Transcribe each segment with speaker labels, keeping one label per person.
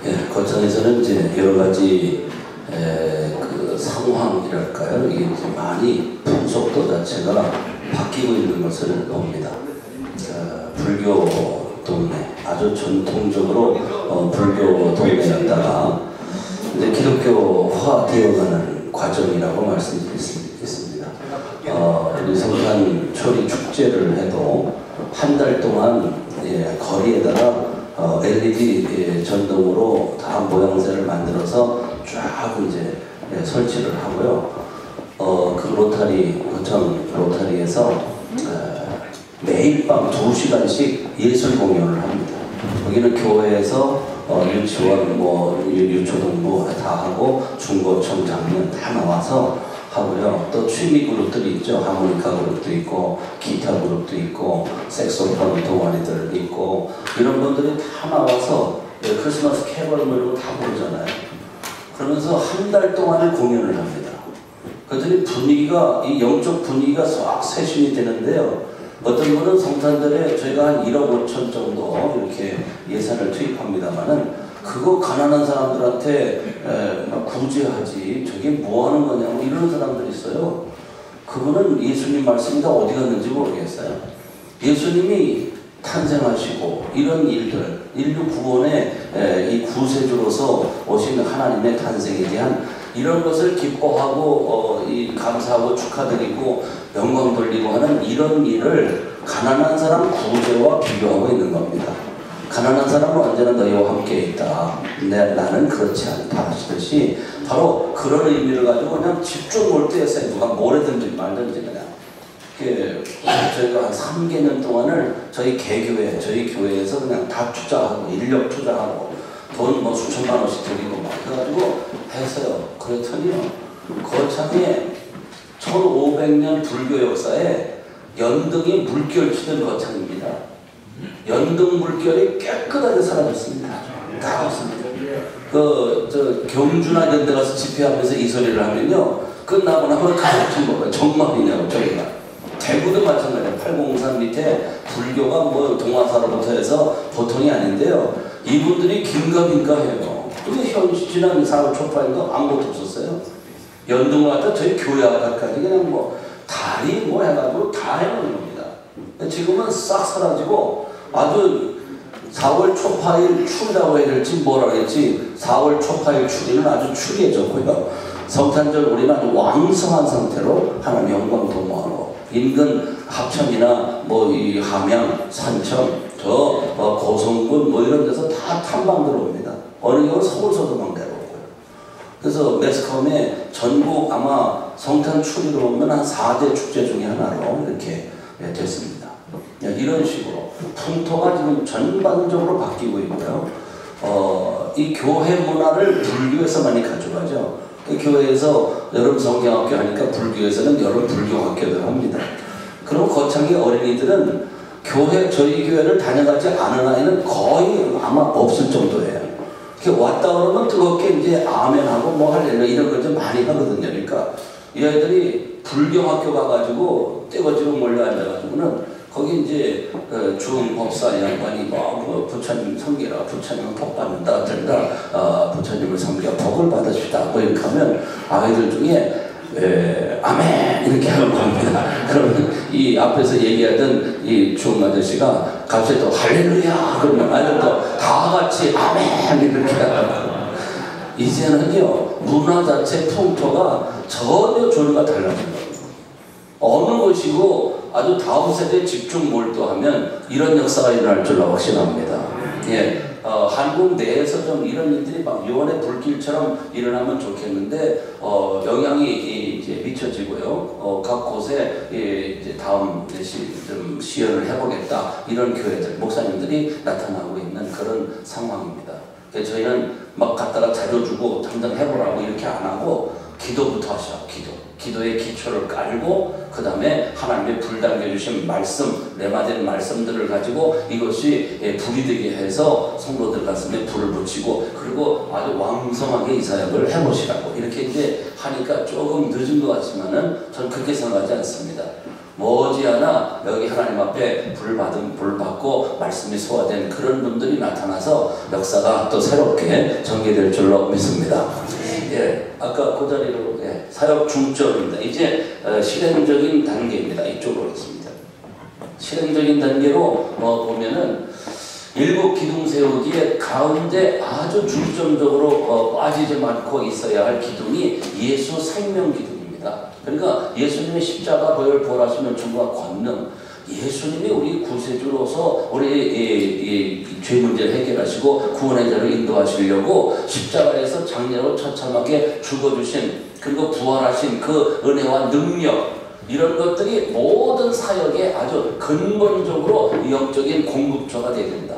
Speaker 1: 예, 거창에서는 이제 여러 가지 그 상황이랄까요? 이게 이제 많이 풍속도 자체가 바뀌고 있는 것을 봅니다. 불교 동네, 아주 전통적으로 불교 동네였다가 이제 기독교화 되어가는 과정이라고 말씀드릴 수 있습니다. 우리 성탄 초리 축제를 해도 한 달 동안 거리에다가 LED 전등으로 다 모양새를 만들어서 쫙 이제 설치를 하고요. 그 로타리, 거창 로타리에서 매일 밤 2시간씩 예술 공연을 합니다. 거기는 교회에서 유치원, 유초등부 다 하고 중고청 장년 다 나와서 하고요. 또 취미 그룹들이 있죠. 하모니카 그룹도 있고 기타 그룹도 있고 색소폰 동아리들 있고 이런 분들이 다 나와서 크리스마스 캐럴 이런 거 다 부르잖아요. 그러면서 한 달 동안을 공연을 합니다. 그랬더니 분위기가, 이 영적 분위기가 싹 쇄신이 되는데요. 어떤 분은 성탄절에 저희가 한 1억 5천 정도 이렇게 예산을 투입합니다만은 그거 가난한 사람들한테 구제하지 저게 뭐 하는 거냐고 이러는 사람들이 있어요. 그분은 예수님 말씀이 어디 갔는지 모르겠어요. 예수님이 탄생하시고 이런 일들, 인류 구원의 이 구세주로서 오신 하나님의 탄생에 대한 이런 것을 기뻐하고 감사하고 축하드리고 영광 돌리고 하는 이런 일을 가난한 사람 구제와 비교하고 있는 겁니다. 가난한 사람은 언제나 너희와 함께 있다. 나는 그렇지 않다 하시듯이 바로 그런 의미를 가지고 그냥 집중 몰두했어요. 누가 뭐래든지 말든지 그냥. 저희가 한 3개년 동안을 저희 개교회, 저희 교회에서 그냥 다 투자하고 인력 투자하고 돈 수천만 원씩 드리고 막 해가지고 했어요. 그랬더니요, 거창에 1500년 불교 역사에 연등이 물결치던 거창입니다. 연등 물결이 깨끗하게 사라졌습니다. 다 없습니다. 경주나 이런 데 가서 집회하면서 이 소리를 하면요, 끝나고 나면 가슴 먹어요. 정말이냐고, 저희가. 대구도 마찬가지예요. 803 밑에 불교가 동화사로부터 해서 보통이 아닌데요. 이분들이 긴가민가해요. 근데 지난 4월 초파인가 아무것도 없었어요. 연등을 갖다 저희 교회 앞까지 그냥 다리 해가지고 다 해놓은 겁니다. 지금은 싹 사라지고 아주 4월 초파일 추리라고 해야 될지 뭐라 그랬지 4월 초파일 추리는 아주 추리해졌고요. 성탄절 우리는 아주 왕성한 상태로 하나님 영광 도모하고 인근 합천이나 이 함양, 산청, 고성군 이런 데서 다 탐방 들어옵니다. 어느 경우는 서울서도 막 내려오고요. 그래서 매스컴에 전국 아마 성탄 추리로 보면 한 4대 축제 중에 하나로 이렇게 됐습니다. 이런 식으로 풍토가 지금 전반적으로 바뀌고 있고요. 이 교회 문화를 불교에서 많이 가져가죠. 교회에서 여름 성경학교 하니까 불교에서는 여름 불교학교를 합니다. 그럼 거창의 어린이들은 저희 교회를 다녀가지 않은 아이는 거의 아마 없을 정도예요. 왔다 그러면 뜨겁게 이제 아멘하고 할렐루야 이런 걸 좀 많이 하거든요. 그러니까 이 아이들이 불교학교 가가지고 떼거지로 몰려 앉아가지고는 거기 이제 주음법사 양반이 부처님 섬기라, 부처님은 복 받는다, 된다, 부처님을 섬겨 복을 받으시다 이렇게 하면 아이들 중에 아멘 이렇게 하는 겁니다. 그러면 이 앞에서 얘기하던 이 주음 아저씨가 갑자기 또 할렐루야 그러면 아이들 또 다 같이 아멘 이렇게 하고 이제는요 문화 자체 풍토가 전혀 조류가 달라진 겁니다. 어느 것이고 아주 다음 세대에 집중 몰두하면 이런 역사가 일어날 줄로 확신합니다. 한국 내에서 좀 이런 일들이 막 유언의 불길처럼 일어나면 좋겠는데 영향이 이제 미쳐지고요. 각 곳에 이제 다음 좀 시연을 해보겠다 이런 교회들 목사님들이 나타나고 있는 그런 상황입니다. 저희는 막 갖다가 자료 주고 당장 해보라고 이렇게 안 하고 기도부터 하셔. 기도의 기초를 깔고 그 다음에 하나님의 불 당겨주신 말씀, 레마된 말씀들을 가지고 이것이 불이 되게 해서 성도들 가슴에 불을 붙이고 그리고 아주 왕성하게 이 사역을 해보시라고 이렇게 이제 하니까 조금 늦은 것 같지만은 저는 그렇게 생각하지 않습니다. 머지않아 여기 하나님 앞에 불 받고 말씀이 소화된 그런 분들이 나타나서 역사가 또 새롭게 전개될 줄로 믿습니다. 예, 아까 그 자리로 사역 중점입니다. 이제 실행적인 단계입니다. 이쪽으로 하겠습니다. 실행적인 단계로 보면은 일곱 기둥 세우기에 가운데 아주 중점적으로 빠지지 않고 있어야 할 기둥이 예수 생명 기둥입니다. 그러니까 예수님의 십자가 보혈 부활하시는 중과 권능, 예수님이 우리 구세주로서 우리 죄 문제를 해결하시고 구원의 자를 인도하시려고 십자가에서 장례로 처참하게 죽어주신, 그리고 부활하신 그 은혜와 능력, 이런 것들이 모든 사역에 아주 근본적으로 영적인 공급처가 되야 된다.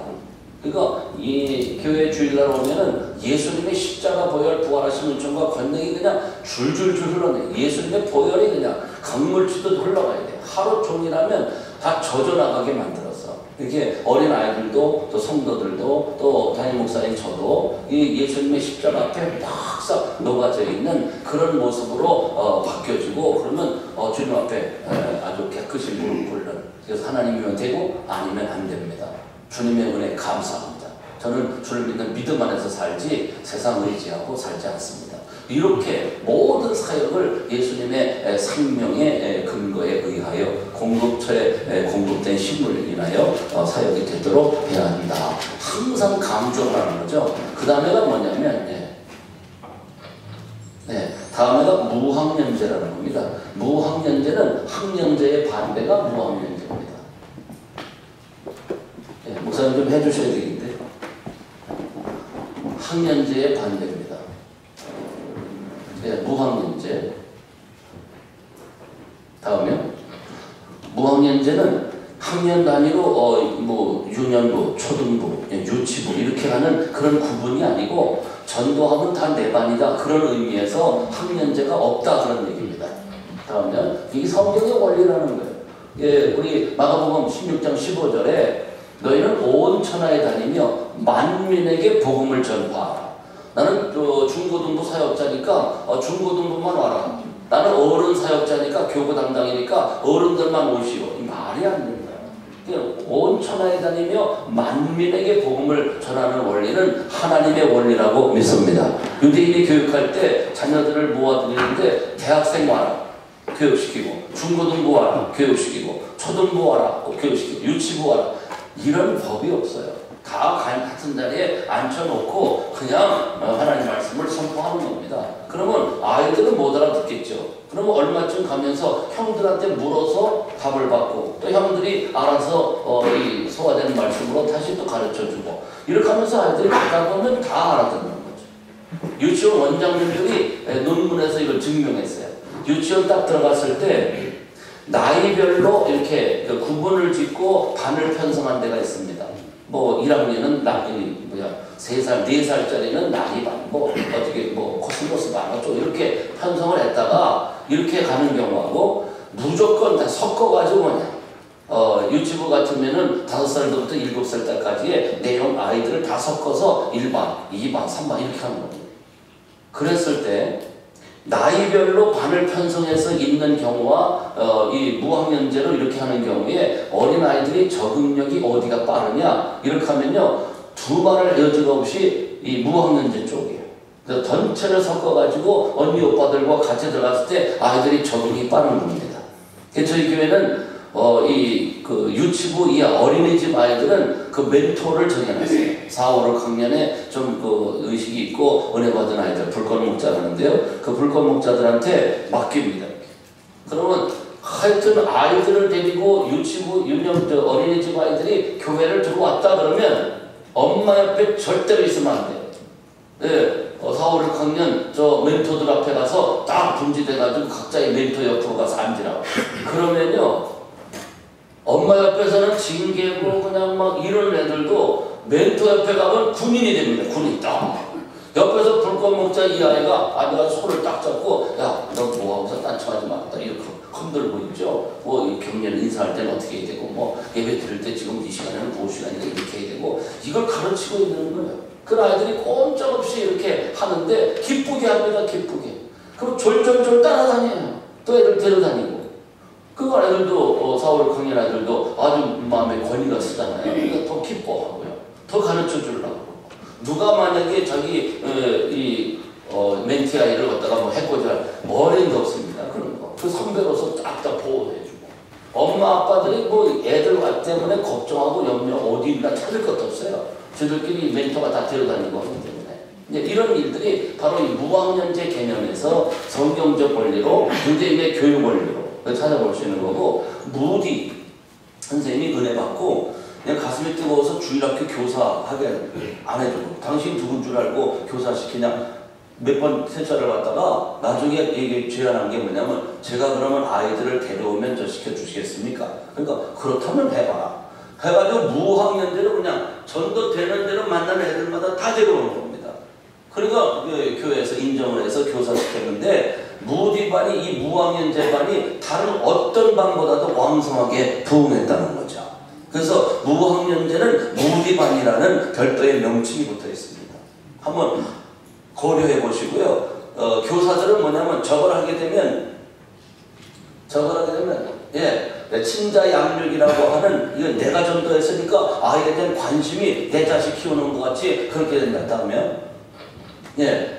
Speaker 1: 그러니까 이 교회 주일날 오면은 예수님의 십자가 보혈 부활하신 은총과 권능이 그냥 줄줄줄 흘러내. 예수님의 보혈이 그냥 강물치듯 흘러가야 돼. 하루 종일하면 다 젖어나가게 만들었어. 이렇게 어린 아이들도 또 성도들도 또 담임 목사인 저도 이 예수님의 십자가 앞에 싹 녹아져 있는 그런 모습으로 바뀌어지고, 그러면 주님 앞에 아주 깨끗이 무릎 꿇는, 그래서 하나님이면 되고 아니면 안 됩니다. 주님의 은혜 감사합니다. 저는 주를 믿는 믿음 안에서 살지 세상 의지하고 살지 않습니다. 이렇게 모든 사역을 예수님의 생명의 근거에 의하여 공급처에 공급된 식물을 인하여 사역이 되도록 해야 한다. 항상 강조하는 거죠. 그 다음에가 뭐냐면 다음에가 무학년제라는 겁니다. 무학년제는 학년제의 반대가 무학년제입니다. 목사님 좀 해주셔야 되겠는데, 학년제의 반대입니다. 무학년제. 다음에 무학년제는 학년 단위로 유년부, 초등부, 유치부 이렇게 가는 그런 구분이 아니고 전도하면 다 내 반이다, 그런 의미에서 학년제가 없다, 그런 얘기입니다. 다음에 이게 성경의 원리라는 거예요. 우리 마가복음 16장 15절에 너희는 온 천하에 다니며 만민에게 복음을 전파하라. 나는 중고등부 사역자니까 중고등부만 와라. 나는 어른 사역자니까 교부 담당이니까 어른들만 오시오. 이 말이 안 된다. 온 천하에 다니며 만민에게 복음을 전하는 원리는 하나님의 원리라고 믿습니다. 유대인이 교육할 때 자녀들을 모아드리는데 대학생 와라, 교육시키고, 중고등부 와라, 교육시키고, 초등부 와라, 교육시키고, 유치부 와라, 이런 법이 없어요. 다 같은 자리에 앉혀놓고 그냥 하나님 말씀을 선포하는 겁니다. 그러면 아이들은 못 알아듣겠죠. 그러면 얼마쯤 가면서 형들한테 물어서 답을 받고, 또 형들이 알아서 이 소화된 말씀으로 다시 또 가르쳐주고, 이렇게 하면서 아이들이 가다 보면 다 알아듣는 거죠. 유치원 원장님들이 논문에서 이걸 증명했어요. 유치원 딱 들어갔을 때 나이별로 이렇게 구분을 짓고 반을 편성한 데가 있습니다. 1학년은 3살, 4살짜리는 나이 반, 코스모스 반, 이렇게 편성을 했다가 이렇게 가는 경우하고, 무조건 다 섞어가지고 유치부 같으면은 5살부터 7살 때까지의 내용 아이들을 다 섞어서 1반, 2반, 3반 이렇게 하는 겁니다. 그랬을 때 나이별로 반을 편성해서 읽는 경우와 이 무학년제로 이렇게 하는 경우에 어린아이들이 적응력이 어디가 빠르냐, 이렇게 하면요 두 반을 여지가 없이 이 무학년제 쪽이에요. 그래서 전체를 섞어가지고 언니 오빠들과 같이 들어갔을 때 아이들이 적응이 빠른 겁니다. 그래서 저희 교회는 유치부 이하 어린이집 아이들은 그 멘토를 정해놨어요. 4, 5, 6학년에 좀 의식이 있고 은혜 받은 아이들, 불꽃 목자라는데요. 그 불꽃 목자들한테 맡깁니다. 그러면 하여튼 아이들을 데리고 유치부, 어린이집 아이들이 교회를 들어왔다 그러면 엄마 옆에 절대로 있으면 안 돼요. 4, 5, 6학년 저 멘토들 앞에 가서 딱 분지돼가지고 각자의 멘토 옆으로 가서 앉으라고. 그러면요 엄마 옆에서는 징계고 그냥 이런 애들도 멘토 옆에 가면 군인이 됩니다. 군인 딱. 옆에서 불꽃 먹자 이 아이가 아내가 손을 딱 잡고, 야, 너 뭐하고서 딴청하지 말았다, 이렇게 흔들고 있죠. 이 경례를 인사할 때는 어떻게 해야 되고, 예배 드릴 때 지금 이 시간에는 보호 시간이니까 이렇게 해야 되고, 이걸 가르치고 있는 거예요. 그 아이들이 꼼짝없이 이렇게 하는데 기쁘게 합니다. 기쁘게. 그럼 졸졸졸 따라다녀요. 또 애들 데려다니고. 그 아이들도 사울 강연 아이들도 아주 마음에 권위가 쓰잖아요. 그러니까 더 기뻐하고요. 더 가르쳐 주려고. 누가 만약에 자기 멘티 아이를 갖다가 뭐 해코지 할 어린도 없습니다. 그런 거. 그 선배로서 딱딱 보호해주고. 엄마 아빠들이 뭐 애들 때문에 걱정하고 염려 어디 있나 찾을 것도 없어요. 저들끼리 멘토가 다 데려다니고 하기 때문에. 이제 이런 일들이 바로 이 무학년제 개념에서 성경적 원리로 유대인의 교육 원리로 찾아볼 수 있는 거고, 무디 선생님이 은혜 받고 내 가슴이 뜨거워서 주일학교 교사하게 안 해주고, 당신 누군 줄 알고 교사시키냐, 몇 번 세차를 받다가 나중에 이게 제안한 게 뭐냐면, 제가 그러면 아이들을 데려오면 저 시켜주시겠습니까? 그러니까 그렇다면 해봐라. 해가지고 무학년제로 그냥 전도되는 대로 만나는 애들마다 다 데려오는 겁니다. 그러니까 교회에서 인정을 해서 교사시켰는데, 무디반이 이 무학년제 반이 다른 어떤 반보다도 왕성하게 부흥했다는 거죠. 그래서 무학년제는 무디반이라는 별도의 명칭이 붙어 있습니다. 한번 고려해 보시고요. 교사들은 뭐냐면 저걸 하게 되면 친자 양육이라고 하는, 이건 내가 전도했으니까 아이에 대한 관심이 내 자식 키우는 것 같이 그렇게 된다 하면,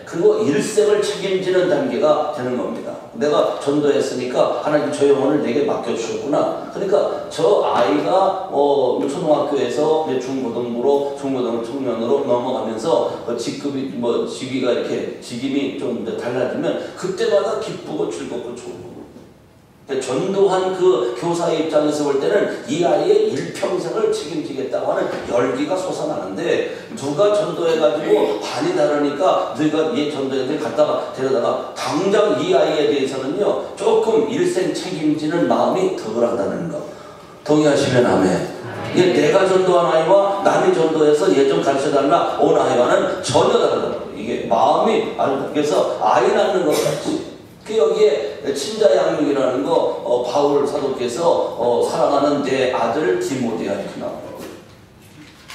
Speaker 1: 그리고 일생을 책임지는 단계가 되는 겁니다. 내가 전도했으니까 하나님 저 영혼을 내게 맡겨주셨구나. 그러니까 저 아이가 초등학교에서 중고등부로 청년으로 넘어가면서 직위가 이렇게 직임이 좀 달라지면 그때마다 기쁘고 즐겁고 좋고. 전도한 그 교사의 입장에서 볼 때는 이 아이의 일평생을 책임지겠다고 하는 열기가 솟아나는데, 누가 전도해가지고 반이 다르니까 너희가 얘 전도해서 갖다가 데려다가 당장 이 아이에 대해서는요 조금 일생 책임지는 마음이 덜하다는 거. 동의하시면 아멘. 이게 내가 전도한 아이와 남이 전도해서 얘 좀 가르쳐달라 온 아이와는 전혀 다르다고. 이게 마음이 아주, 그래서 아이 낳는 것 같이. 그 여기에 친자 양육이라는 거 바울 사도께서 사랑하는 내 아들 디모데야 이렇게 나와요.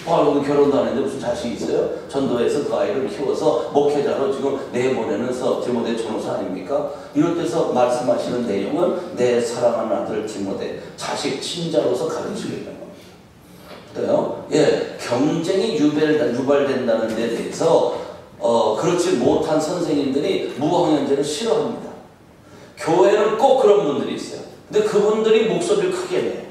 Speaker 1: 바울은 결혼도 안 했는데 무슨 자식이 있어요? 전도해서 그 아이를 키워서 목회자로 지금 내보내는 디모데 전도사 아닙니까? 이럴 때서 말씀하시는 내용은 내 사랑하는 아들 디모데, 자식 친자로서 가르치겠다는 겁니다. 그래요? 경쟁이 유발된다는 데 대해서 그렇지 못한 선생님들이 무학년제를 싫어합니다. 교회는 꼭 그런 분들이 있어요. 근데 그분들이 목소리를 크게 내요.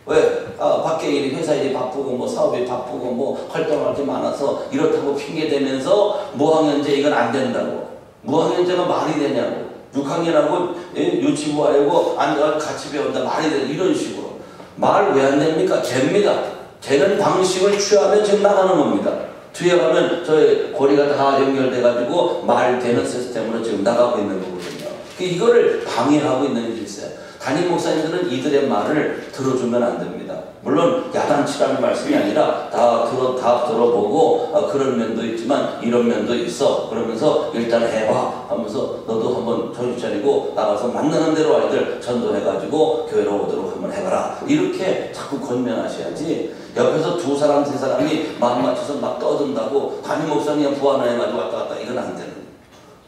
Speaker 1: 왜? 밖에 일이, 회사 일이 바쁘고 뭐 사업이 바쁘고 뭐 활동할 게 많아서 이렇다고 핑계대면서 무학년제 이건 안 된다고. 무학년제가 말이 되냐고. 6학년하고 유치부 하고 같이 배운다 말이 되냐, 이런 식으로. 말 왜 안 됩니까? 됩니다. 되는 방식을 취하면 지금 나가는 겁니다. 뒤에 가면 저희 고리가 다 연결돼가지고 말 되는 시스템으로 지금 나가고 있는 거거든요. 이거를 방해하고 있는 일이 있어요. 담임 목사님들은 이들의 말을 들어주면 안 됩니다. 물론 야단치라는 말씀이 아니라 다 들어보고 그런 면도 있지만 이런 면도 있어. 그러면서 일단 해봐 하면서 너도 한번 정신 차리고 나가서 만나는 대로 아이들 전도해가지고 교회로 오도록 한번 해봐라. 이렇게 자꾸 권면하셔야지, 옆에서 2사람 3사람이 마음 맞춰서 막 떠든다고 담임 목사님 부안해가지고 왔다 갔다, 이건 안 되는 거예요.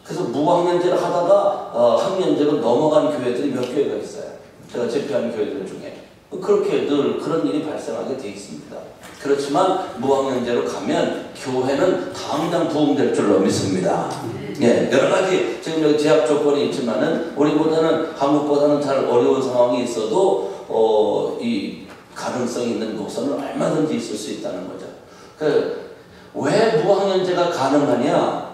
Speaker 1: 그래서 무학년제를 하다가 학년제로 넘어간 교회들이 몇 교회가 있어요. 제가 집회한 교회들 중에. 그렇게 늘 그런 일이 발생하게 돼 있습니다. 그렇지만 무학년제로 가면 교회는 당장 부흥될 줄로 믿습니다. 여러 가지 지금 여기 제약 조건이 있지만은 우리보다는 한국보다는 잘 어려운 상황이 있어도 이 가능성이 있는 곡선은 얼마든지 있을 수 있다는 거죠. 왜 무학년제가 가능하냐?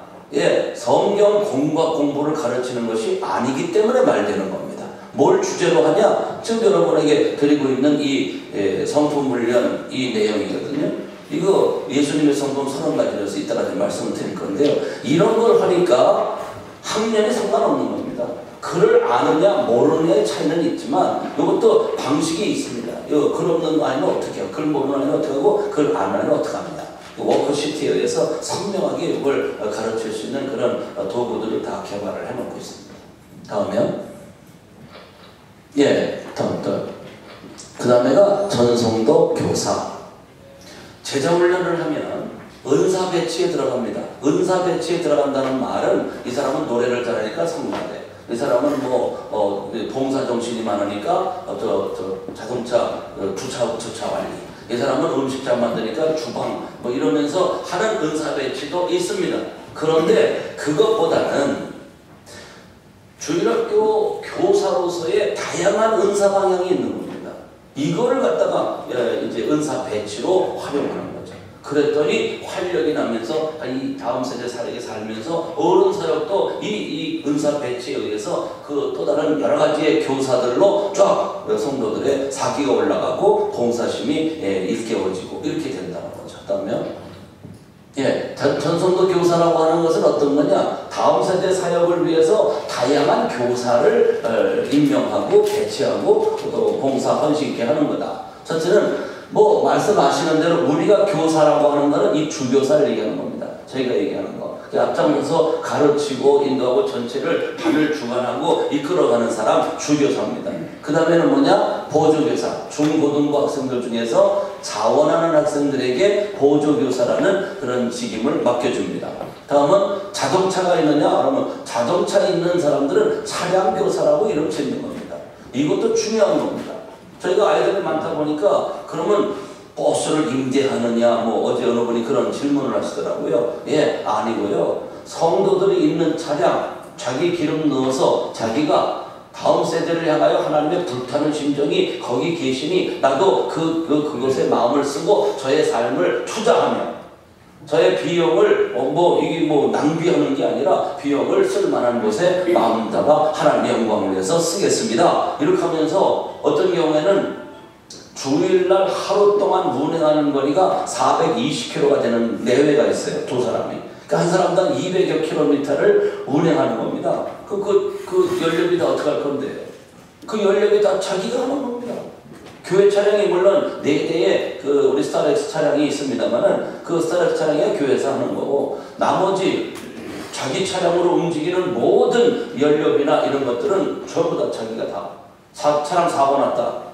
Speaker 1: 성경 공부를 가르치는 것이 아니기 때문에 말되는 겁니다. 뭘 주제로 하냐? 지금 여러분에게 드리고 있는 이 성품 훈련 이 내용이거든요. 이거 예수님의 성품 30가지라서 이따가 말씀을 드릴 건데요. 이런 걸 하니까 학년이 상관없는 겁니다. 글을 아느냐 모르느냐의 차이는 있지만 이것도 방식이 있습니다. 글 없는 아이는 어떻게 해요? 글 모르는 아이는 어떻게 하고 글 아는 아이는 어떻게 합니다. 워크시트에 의해서 선명하게 이걸 가르칠 수 있는 그런 도구들을 다 개발을 해놓고 있습니다. 다음에요. 그 다음에가 전성도 교사. 제자훈련을 하면 은사 배치에 들어갑니다. 은사 배치에 들어간다는 말은 이 사람은 노래를 잘하니까 성가대, 이 사람은 봉사 정신이 많으니까 자동차 주차 관리. 이 사람은 음식점 만드니까 주방 이러면서 하는 은사 배치도 있습니다. 그런데 그것보다는 주일학교 교사로서의 다양한 은사 방향이 있는 겁니다. 이거를 갖다가 이제 은사 배치로 활용하는 거죠. 그랬더니 활력이 나면서 이 다음 세대 사역에 살면서 어른 사역도 이 은사 배치에 의해서 그 또 다른 여러 가지의 교사들로 쫙 성도들의 사기가 올라가고 봉사심이 일깨워지고 이렇게 된다는 거죠. 그러면 전성도 교사라고 하는 것은 어떤 거냐? 다음 세대 사역을 위해서 다양한 교사를 임명하고 배치하고 또 봉사 헌신 있게 하는 거다. 첫째는 말씀하시는 대로 우리가 교사라고 하는 거는 이 주교사를 얘기하는 겁니다. 저희가 얘기하는 거. 앞장서서 가르치고 인도하고 전체를 반을 주관하고 이끌어가는 사람 주교사입니다. 그 다음에는 뭐냐? 보조교사. 중고등부 학생들 중에서 자원하는 학생들에게 보조교사라는 그런 직임을 맡겨줍니다. 다음은 자동차가 있느냐? 그러면 자동차 있는 사람들은 차량교사라고 이름 짓는 겁니다. 이것도 중요한 겁니다. 저희가 아이들이 많다 보니까 그러면 버스를 임대하느냐 어제 어느 분이 그런 질문을 하시더라고요. 아니고요. 성도들이 있는 차량 자기 기름 넣어서 자기가 다음 세대를 향하여 하나님의 불타는 심정이 거기 계시니 나도 그것에 마음을 쓰고 저의 삶을 투자하며 저의 비용을 이게 낭비하는 게 아니라 비용을 쓸 만한 곳에 마음 담아 하나님의 영광을 위해서 쓰겠습니다. 이렇게 하면서 어떤 경우에는 주일날 하루 동안 운행하는 거리가 420km가 되는 내외가 있어요. 두 사람이. 그러니까 한 사람당 200여 킬로미터를 운행하는 겁니다. 그 연료비 다 어떻게 할 건데요? 그 연료비 다 자기가 하는 겁니다. 교회 차량이 물론 4대의 우리 스타렉스 차량이 있습니다만은 그 스타렉스 차량이 교회에서 하는 거고 나머지 자기 차량으로 움직이는 모든 연료비나 이런 것들은 전부 다 자기가 다 차량 사고 났다.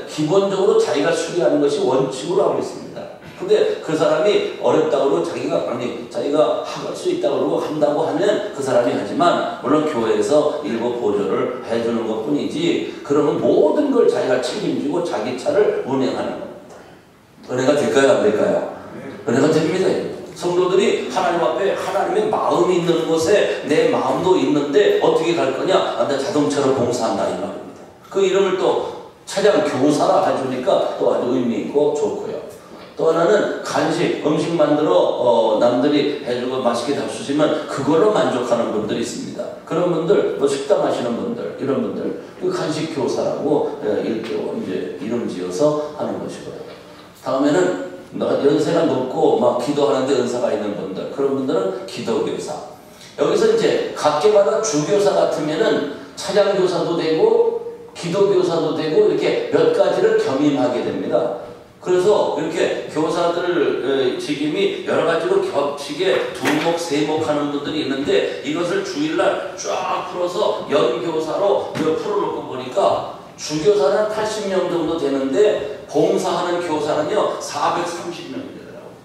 Speaker 1: 기본적으로 자기가 수리하는 것이 원칙으로 하고 있습니다. 근데 그 사람이 어렵다고 그러고 자기가 할 수 있다고 그러고 한다고 하면 그 사람이 하지만 물론 교회에서 일부 보조를 해주는 것 뿐이지 그러면 모든 걸 자기가 책임지고 자기 차를 운행하는 겁니다. 은혜가 될까요? 안 될까요? 은혜가 됩니다. 성도들이 하나님 앞에 하나님의 마음이 있는 곳에 내 마음도 있는데 어떻게 갈 거냐? 나 자동차로 봉사한다 이 말입니다. 그 이름을 또 차량 교사라 해주니까 또 아주 의미 있고 좋고요. 또 하나는 간식, 음식 만들어 남들이 해주고 맛있게 잡수시면 그걸로 만족하는 분들이 있습니다. 그런 분들, 식당 하시는 분들, 이런 분들, 그 간식 교사라고 이제 이름 지어서 하는 것이고요. 다음에는 연세가 높고 기도하는데 은사가 있는 분들, 그런 분들은 기도교사. 여기서 이제 각계마다 주교사 같으면은 차량교사도 되고 기도교사도 되고 이렇게 몇 가지를 겸임하게 됩니다. 그래서 이렇게 교사들 직임이 여러 가지로 겹치게 두목, 세목 하는 분들이 있는데 이것을 주일날 쫙 풀어서 연교사로 풀어놓고 보니까 주교사는 80명 정도 되는데 봉사하는 교사는요 430명이 되더라고요.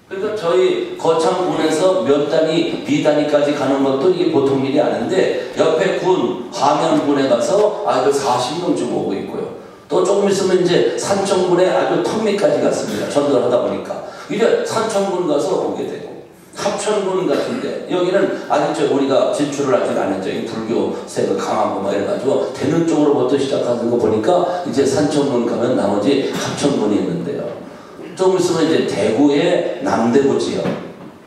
Speaker 1: 그러니까 저희 거창군에서 몇 단위, 비단위까지 가는 것도 이게 보통 일이 아닌데 옆에 군, 화면군에 가서 아이들 40명쯤 오고 있고요. 또 조금 있으면 이제 산청군에 아주 턱밑까지 갔습니다. 전도를 하다 보니까. 이제 산청군 가서 오게 되고 합천군 같은데 여기는 아직 우리가 진출을 아직 안 했죠. 이 불교세가 강하고 이래가지고 되는 쪽으로부터 시작하는 거 보니까 이제 산청군 가면 나머지 합천군이 있는데요. 조금 있으면 이제 대구의 남대구 지역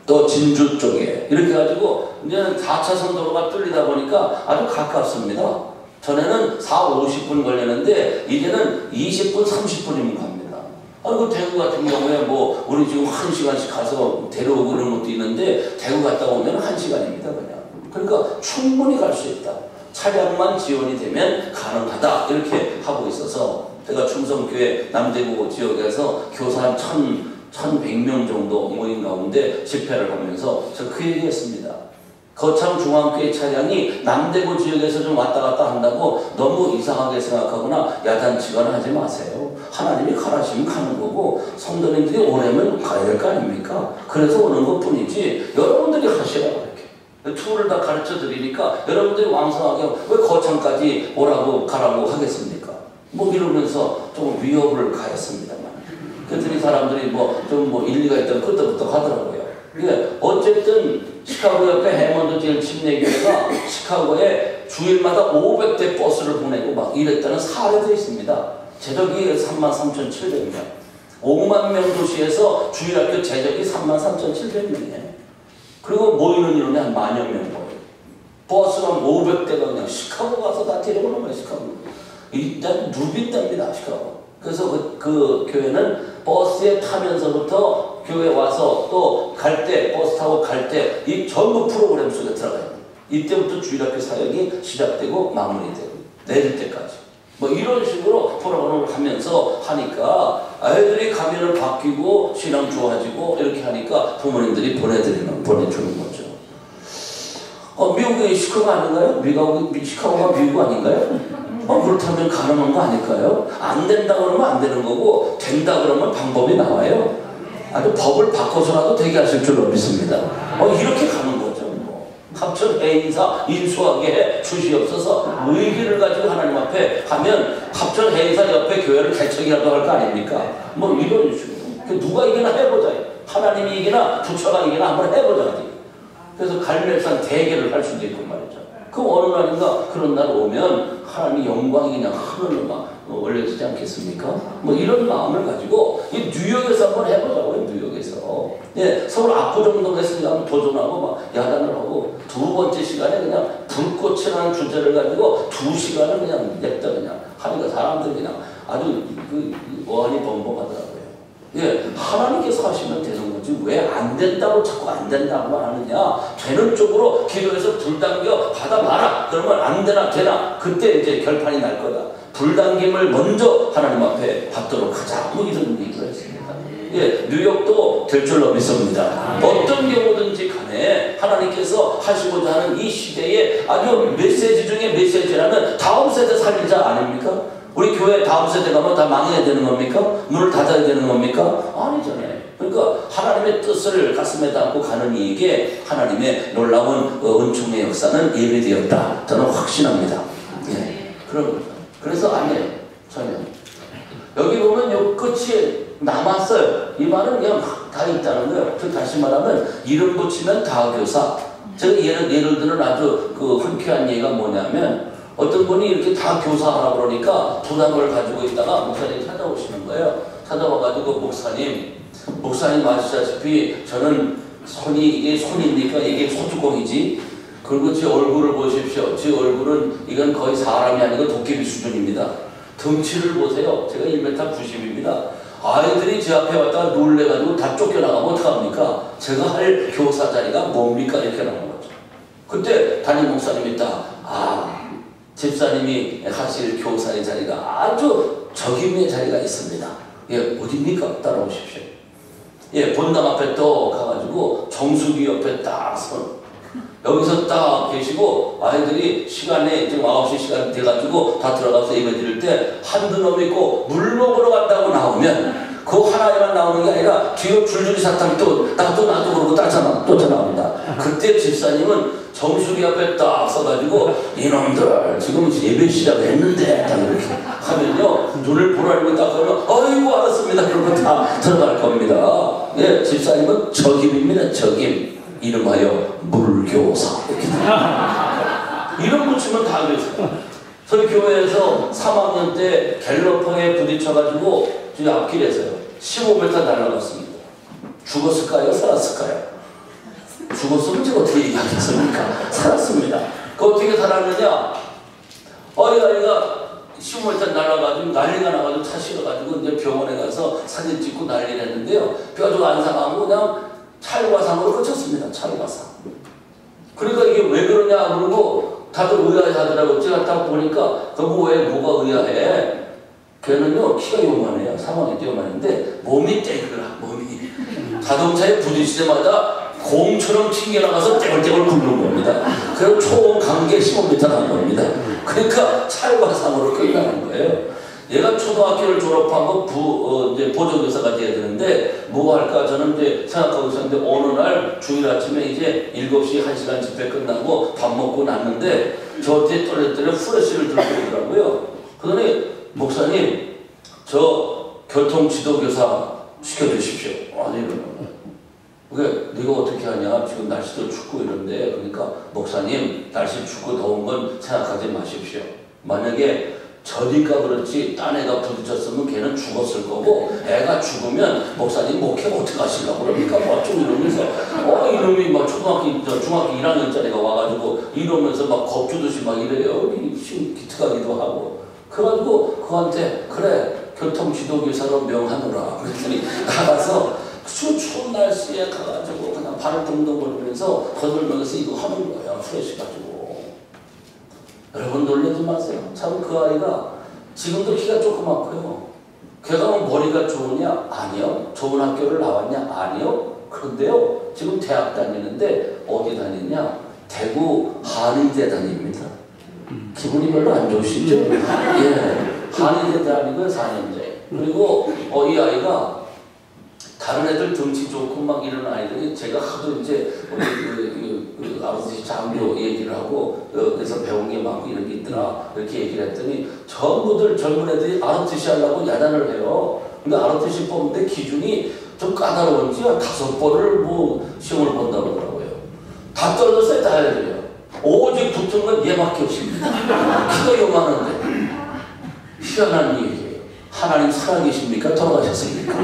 Speaker 1: 또 진주 쪽에 이렇게 가지고 이제 4차선 도로가 뚫리다 보니까 아주 가깝습니다. 전에는 4, 50분 걸렸는데 이제는 20분, 30분이면 갑니다. 아이고 대구 같은 경우에 우리 지금 1시간씩 가서 데려오고 그런 것도 있는데 대구 갔다 오면 1시간입니다 그냥. 그러니까 충분히 갈 수 있다. 차량만 지원이 되면 가능하다 이렇게 하고 있어서 제가 충성교회 남대구 지역에서 교사 한 1,100명 정도 모인 가운데 집회를 하면서 저 그 얘기했습니다. 거창중앙교회 차량이 남대구 지역에서 좀 왔다 갔다 한다고 너무 이상하게 생각하거나 야단치거나 하지 마세요. 하나님이 가라시면 가는 거고 성도님들이 오려면 가야 될 거 아닙니까? 그래서 오는 것 뿐이지 여러분들이 하시라고 이렇게. 툴을 다 가르쳐 드리니까 여러분들이 왕성하게 왜 거창까지 오라고 가라고 하겠습니까? 뭐 이러면서 좀 위협을 가했습니다만. 그랬더니 사람들이 좀 일리가 있다면 그때부터 하더라고요. 예, 어쨌든 시카고 옆에 해먼드 제일 침례교회가 시카고에 주일마다 500대 버스를 보내고 막 이랬다는 사례도 있습니다. 제적이 33,700명. 5만 명 도시에서 주일학교 제적이 33,700명이에요. 그리고 모이는 인원이 한 10,000명 모여요. 버스가 500대가 그냥 시카고 가서 다 데려오는 거예요. 시카고. 일단 누빈답니다. 시카고. 그래서 그 교회는 버스에 타면서부터 교회 와서 또 갈 때, 버스 타고 갈 때 이 전부 프로그램 속에 들어가요. 이때부터 주일학교 사역이 시작되고 마무리되고 내릴 때까지. 뭐 이런 식으로 프로그램을 하면서 하니까 아이들이 가면을 바뀌고 신앙 좋아지고 이렇게 하니까 부모님들이 보내주는 거죠. 미국이 시카고 아닌가요? 시카고가 미국 아닌가요? 그렇다면 가능한 거 아닐까요? 안 된다 그러면 안 되는 거고 된다 그러면 방법이 나와요. 아주 법을 바꿔서라도 되게 하실 줄로 믿습니다. 이렇게 가는 거죠. 합천 해인사 인수하게 주시옵소서. 의기를 가지고 하나님 앞에 하면 합천 해인사 옆에 교회를 개척이라도 할 거 아닙니까? 뭐 이런 식으로. 누가 이기나 해보자. 하나님이 이기나 부처가 이기나 한번 해보자. 그래서 갈멜산 대결을 할 수도 있고 말이죠. 그 어느 날인가 그런 날 오면 하나님의 영광이 그냥 하늘로 막 올려지지 않겠습니까? 뭐 이런 마음을 가지고 이 뉴욕에서 한번 해보자고요. 뉴욕에서. 예, 서울 압구정동에서 그냥 도전하고 막 야단을 하고 두 번째 시간에 그냥 불꽃이라는 주제를 가지고 2시간을 그냥 냈다 그냥 하니까 사람들이 그냥 아주 그 어안이 벙벙하더라고요. 예, 하나님께서 하시면 되는 거지 왜 안 된다고 자꾸 안 된다고만 하느냐. 되는 쪽으로 기도해서 불당겨 받아봐라. 그러면 안 되나 되나 그때 이제 결판이 날 거다. 불당김을 먼저 하나님 앞에 받도록 하자. 뭐 이런 얘기를 했습니다. 예, 뉴욕도 될 줄로 믿습니다. 어떤 경우든지 간에 하나님께서 하시고자 하는 이 시대에 아주 메시지 중에 메시지라는 다음 세대 살리자 아닙니까? 우리 교회 다음 세대 가면 다 망해야 되는 겁니까? 문을 닫아야 되는 겁니까? 아니잖아요. 그러니까 하나님의 뜻을 가슴에 담고 가는 이에게 하나님의 놀라운 은총의 역사는 예비되었다. 저는 확신합니다. 예, 그래서 아니에요. 전혀. 여기 보면 요 끝이 남았어요. 이 말은 그냥 다 있다는 거예요. 즉 다시 말하면 이름 붙이면 다교사. 제가 예를 들은 아주 흔쾌한 얘기가 뭐냐면 어떤 분이 이렇게 다 교사하라 그러니까 부담을 가지고 있다가 목사님이 찾아오시는 거예요. 찾아와가지고 목사님 아시다시피 저는 이게 손입니까? 이게 소뚜껑이지. 그리고 제 얼굴을 보십시오. 제 얼굴은 이건 거의 사람이 아니고 도깨비 수준입니다. 덩치를 보세요. 제가 1m 90입니다. 아이들이 제 앞에 왔다가 놀래가지고 다 쫓겨나가면 어떡합니까? 제가 할 교사 자리가 뭡니까? 이렇게 나온 거죠. 그때 담임 목사님이 집사님이 하실 교사의 자리가 아주 적임의 자리가 있습니다. 예, 어디입니까? 따라오십시오. 예, 본당 앞에 또 가가지고 정수기 옆에 딱 여기서 딱 계시고 아이들이 시간에 지금 9시 시간 돼가지고 다 들어가서 예배 드릴 때 한두 놈 있고 물 먹으러 간다고 나오면 그 하나에만 나오는 게 아니라 뒤로 줄줄이 사탕 나도 그러고 쫓아나옵니다. 그때 집사님은 정수기 앞에 딱 서가지고 이놈들 지금 예배 시작을 했는데 딱 이렇게 하면요 눈을 보라리고 딱 하면 어이구 알았습니다 그러고 다 들어갈 겁니다. 예, 집사님은 적임입니다. 적임. 이름하여 물교사. 이름 붙이면 다 교사. 저희 교회에서 3학년 때 갤러퍼에 부딪혀가지고 저희 앞길에서요 15m 날아갔습니다. 죽었을까요? 살았을까요? 죽었으면 제가 어떻게 얘기하겠습니까? 살았습니다. 그 어떻게 살았느냐? 아이가 15m 날아가지고 난리가 나가지고 차 실어가지고 이제 병원에 가서 사진 찍고 난리를 했는데요. 뼈도 안 상하고 그냥 찰과상으로 끝쳤습니다. 찰과상. 그러니까 이게 왜 그러냐 그러고 다들 의아해 하더라고요. 제가 딱 보니까 너무 왜 뭐가 의아해? 걔는요 키가 요만해요. 상황이 요만한데 몸이 떼그라 몸이 자동차에 부딪힐 때마다 공처럼 튕겨나가서 떼굴떼굴 굴는 겁니다. 그럼 총 간격 15m 간 겁니다. 그러니까 찰과상으로 끝나는 거예요. 얘가 초등학교를 졸업하고 이제 보조교사가 돼야 되는데 뭐 할까 저는 이제 생각하고 있었는데 어느 날 주일 아침에 이제 7시 1시간 집회 끝나고 밥 먹고 났는데 저한테 또래또래 후레쉬를 들고 오더라고요. 그러더니 목사님 저 교통지도교사 시켜주십시오. 아니 이러는 그게 네가 어떻게 하냐 지금 날씨도 춥고 이런데 그러니까 목사님 날씨 춥고 더운 건 생각하지 마십시오. 만약에 저니까 그렇지 딴 애가 부딪혔으면 걔는 죽었을 거고 애가 죽으면 목사님 목회 어떻게 하시려고 그러니까 뭐 좀 이러면서 이놈이 막 중학교 1학년짜리가 와가지고 이러면서 막 겁주듯이 막 이래요. 기특하기도 하고 그래가지고 그한테 그래 교통지도교사로 명하노라 그랬더니 나가서 추운 날씨에 가가지고 그냥 발을 동동 걸면서 거들면서 이거 하는 거야. 프레시 가지고. 여러분 놀라지 마세요. 참 그 아이가 지금도 키가 조그맣고요. 걔가 뭐 머리가 좋으냐? 아니요. 좋은 학교를 나왔냐? 아니요. 그런데요. 지금 대학 다니는데 어디 다니냐? 대구 한의대 다닙니다. 기분이 별로 안 좋으시죠? 예. 한의대 다니고 4년제. 그리고 이 아이가 다른 애들 덩치 좋고 막 이런 아이들이 제가 하도 이제 우리 아버지 장교 얘기를 하고 그래서 배운 게 많고 이런 게 있더라 이렇게 얘기를 했더니 전부들 젊은 애들이 알아듣시 하려고 야단을 해요. 근데 알아듣시 뽑는데 기준이 좀 까다로운지 5번을 뭐 시험을 본다고 그러더라고요. 다 떨어졌어요. 다 애들이요. 오직 붙은 건 얘밖에 없습니다. 키가 요만한데 희한한 얘기예요. 하나님 살아계십니까? 돌아가셨습니까?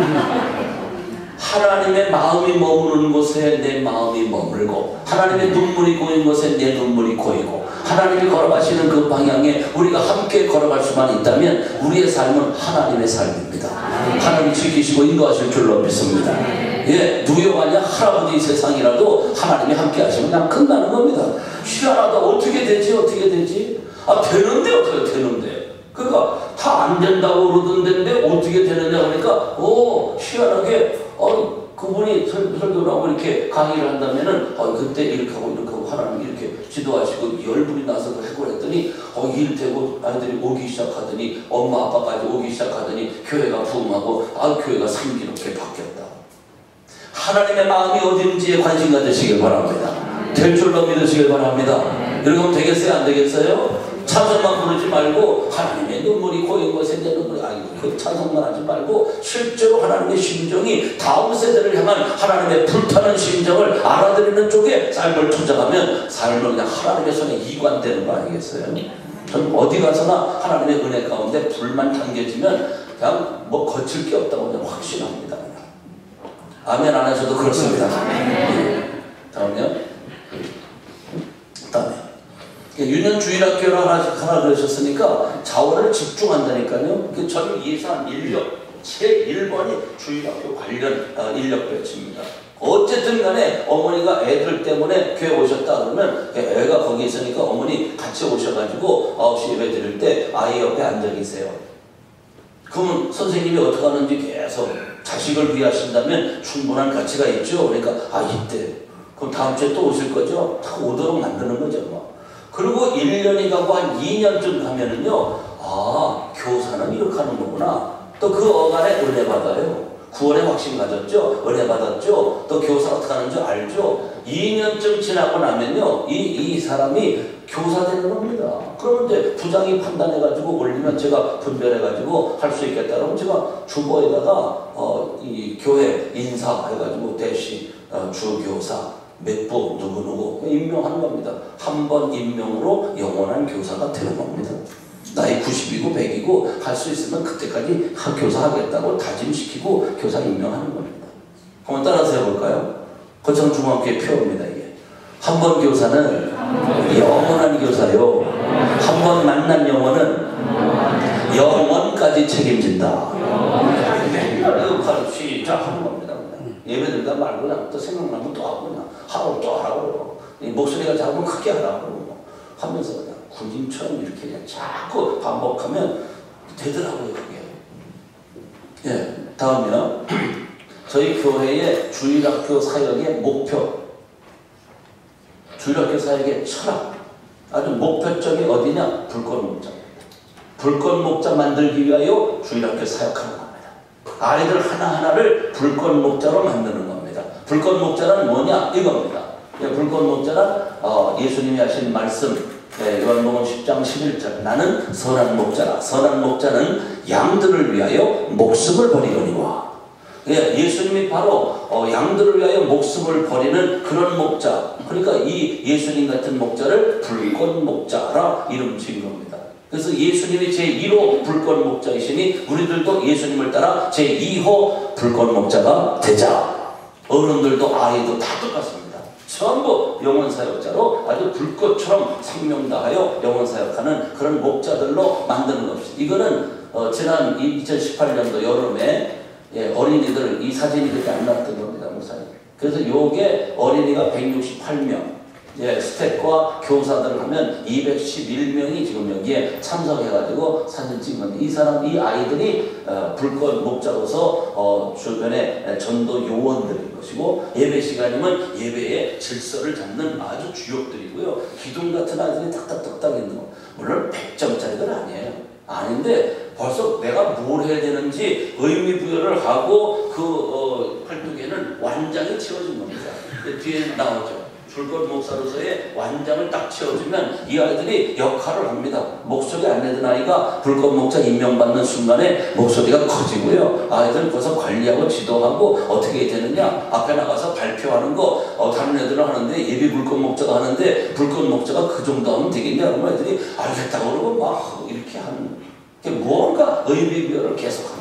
Speaker 1: 하나님의 마음이 머무는 곳에 내 마음이 머물고 하나님의 눈물이 고인 곳에 내 눈물이 고이고 하나님이 걸어가시는 그 방향에 우리가 함께 걸어갈 수만 있다면 우리의 삶은 하나님의 삶입니다. 하나님이 지키시고 인도하실 줄로 믿습니다. 예, 누구여가냐 할아버지 세상이라도 하나님이 함께 하시면 그냥 끝나는 겁니다. 희한하다. 어떻게 되지? 어떻게 되지? 되는데 어떻게 되는데? 그러니까 다 안 된다고 그러던데 어떻게 되느냐 그러니까 희한하게 그분이 설교를 하고 이렇게 강의를 한다면은 그때 이렇게 하고 하나님 이렇게 지도하시고 열불이 나서 해고 했더니 일 되고 아이들이 오기 시작하더니 엄마 아빠까지 오기 시작하더니 교회가 부흥하고 교회가 승기롭게 바뀌었다. 하나님의 마음이 어딘지에 관심 가지시길 바랍니다. 될 줄로 믿으시길 바랍니다. 여러분 되겠어요? 안 되겠어요? 찬송만 부르지 말고 하나님의 눈물이 고인 것에 내 눈물이 그 찬송만 하지 말고 실제로 하나님의 심정이 다음 세대를 향한 하나님의 불타는 심정을 알아들이는 쪽에 삶을 투자하면 삶은 그냥 하나님의 손에 이관되는 거 아니겠어요? 전 어디 가서나 하나님의 은혜 가운데 불만 당겨지면 그냥 뭐 거칠 게 없다고 그냥 확신합니다. 그냥. 아멘 안 하셔도 그렇습니다. 다음요. 다음에. 유년주일학교를 하나 그러셨으니까 자원을 집중한다니까요. 저는 예산 인력 제1번이 주일학교 관련 인력 배치입니다. 어쨌든 간에 어머니가 애들 때문에 교회 오셨다 그러면 애가 거기 있으니까 어머니 같이 오셔가지고 9시 예배 드릴 때 아이 옆에 앉아 계세요. 그러면 선생님이 어떻게 하는지 계속 자식을 위하신다면 충분한 가치가 있죠. 그러니까 이때 그럼 다음 주에 또 오실 거죠? 다 오도록 만드는 거죠. 뭐. 그리고 1년이 가고 한 2년쯤 가면은요, 교사는 이렇게 하는 거구나. 또 그 어간에 은혜 받아요. 9월에 확신 가졌죠? 은혜 받았죠? 또 교사 어떻게 하는 줄 알죠? 2년쯤 지나고 나면요, 이 사람이 교사 되는 겁니다. 그러면 이제 부장이 판단해가지고 올리면 제가 분별해가지고 할 수 있겠다. 그러면 제가 주보에다가 이 교회 인사해가지고 대시 주교사 몇 부 누구누구 임명하는 겁니다. 한 번 임명으로 영원한 교사가 되는 겁니다. 나이 90이고 100이고 할 수 있으면 그때까지 교사 하겠다고 다짐시키고 교사 임명하는 겁니다. 한번 따라서 해볼까요? 거창 중학교의 표입니다. 이게 한 번 교사는 영원한 교사요. 한 번 만난 영혼은 영원까지 책임진다. 이거 바로 시작하는 겁니다. 예배드리다 말고 그냥 또 생각나면 또 하고 그냥 하고 또 하고 목소리가 작으면 크게 하라고 하면서 그냥 군인처럼 이렇게 그냥 자꾸 반복하면 되더라고요. 그게. 예, 다음이요. 저희 교회의 주일학교 사역의 목표, 주일학교 사역의 철학, 아주 목표점이 어디냐? 불꽃 농장. 불꽃 목자 만들기 위하여 주일학교 사역하는 겁니다. 아이들 하나하나를 불꽃 목자로 만드는 겁니다. 불꽃 목자는 뭐냐? 이겁니다. 불꽃 목자는 예수님이 하신 말씀, 요한복음 10장 11절, 나는 선한 목자라. 선한 목자는 양들을 위하여 목숨을 버리거니와. 예수님이 바로 양들을 위하여 목숨을 버리는 그런 목자. 그러니까 이 예수님 같은 목자를 불꽃 목자라 이름 지은 겁니다. 그래서 예수님이 제1호 불꽃 목자이시니 우리들도 예수님을 따라 제2호 불꽃 목자가 되자. 어른들도 아이도 다 똑같습니다. 전부 영혼사역자로 아주 불꽃처럼 생명 다하여 영혼사역하는 그런 목자들로 만드는 것입니다. 이거는 지난 2018년도 여름에 어린이들 이 사진이 그렇게 안 나왔던 겁니다. 목사님. 그래서 요게 어린이가 168명, 스태프와 교사들을 하면 211명이 지금 여기에 참석해가지고 사진 찍은 건데, 이 아이들이 불꽃 목자로서 주변에 전도 요원들인 것이고, 예배 시간이면 예배의 질서를 잡는 아주 주역들이고요. 기둥 같은 아이들이 딱딱딱딱 있는 거. 물론 100점짜리는 아니에요. 아닌데 벌써 내가 뭘 해야 되는지 의미 부여를 하고 그 활동에는 완장이 채워진 겁니다. 뒤에 나오죠. 불꽃 목사로서의 완장을 딱 채워주면 이 아이들이 역할을 합니다. 목소리 안 내던 아이가 불꽃 목사 임명받는 순간에 목소리가 커지고요. 아이들 벌써 관리하고 지도하고 어떻게 되느냐, 앞에 나가서 발표하는 거 다른 애들은 하는데, 예비 불꽃 목자가 하는데 불꽃 목자가 그 정도 하면 되겠냐, 그러면 애들이 알겠다고 그러고 막 이렇게 하는 게 뭔가 의미부여를 계속하는.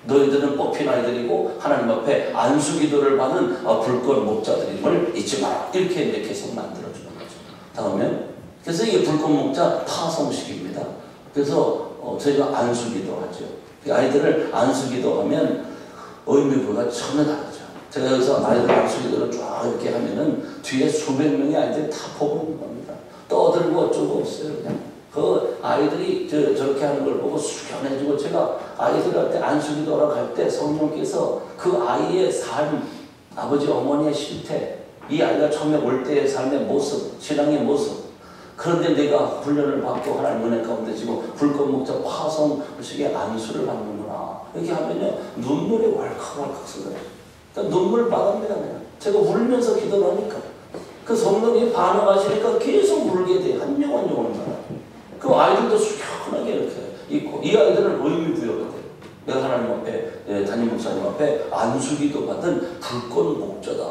Speaker 1: 너희들은 뽑힌 아이들이고 하나님 앞에 안수기도를 받는 불꽃 목자들임을 잊지 마라. 이렇게 이제 계속 만들어주는 거죠. 다음에 그래서 이게 불꽃 목자 파송식입니다. 그래서 저희가 안수기도 하죠. 아이들을 안수기도 하면 의미부가 전혀 다르죠. 제가 여기서 아이들 안수기도를 쫙 이렇게 하면은 뒤에 수백 명의 아이들이 다 보는 겁니다. 떠들고 어쩌고 없어요. 그냥. 그 아이들이 저렇게 하는 걸 보고 숙연해지고, 제가 아이들한테 안수기도하러 갈 때 성령께서 그 아이의 삶, 아버지 어머니의 실태, 이 아이가 처음에 올 때의 삶의 모습, 신앙의 모습, 그런데 내가 훈련을 받고 하나님 은혜 가운데 지금 불꽃 목자 파송식의 안수를 받는구나. 이렇게 하면요 눈물이 왈칵왈칵 쏟아져요. 그러니까 눈물 받습니다. 제가 울면서 기도를 하니까 그 성령이 반응하시니까 계속 울게 돼요. 한 명 한 명을 말아요. 그 아이들도 숙연하게 이렇게 있고, 이 아이들은 의미 부여가 돼요. 내가 하나님 앞에, 담임 목사님 앞에 안수기도 받은 불꽃 목자다.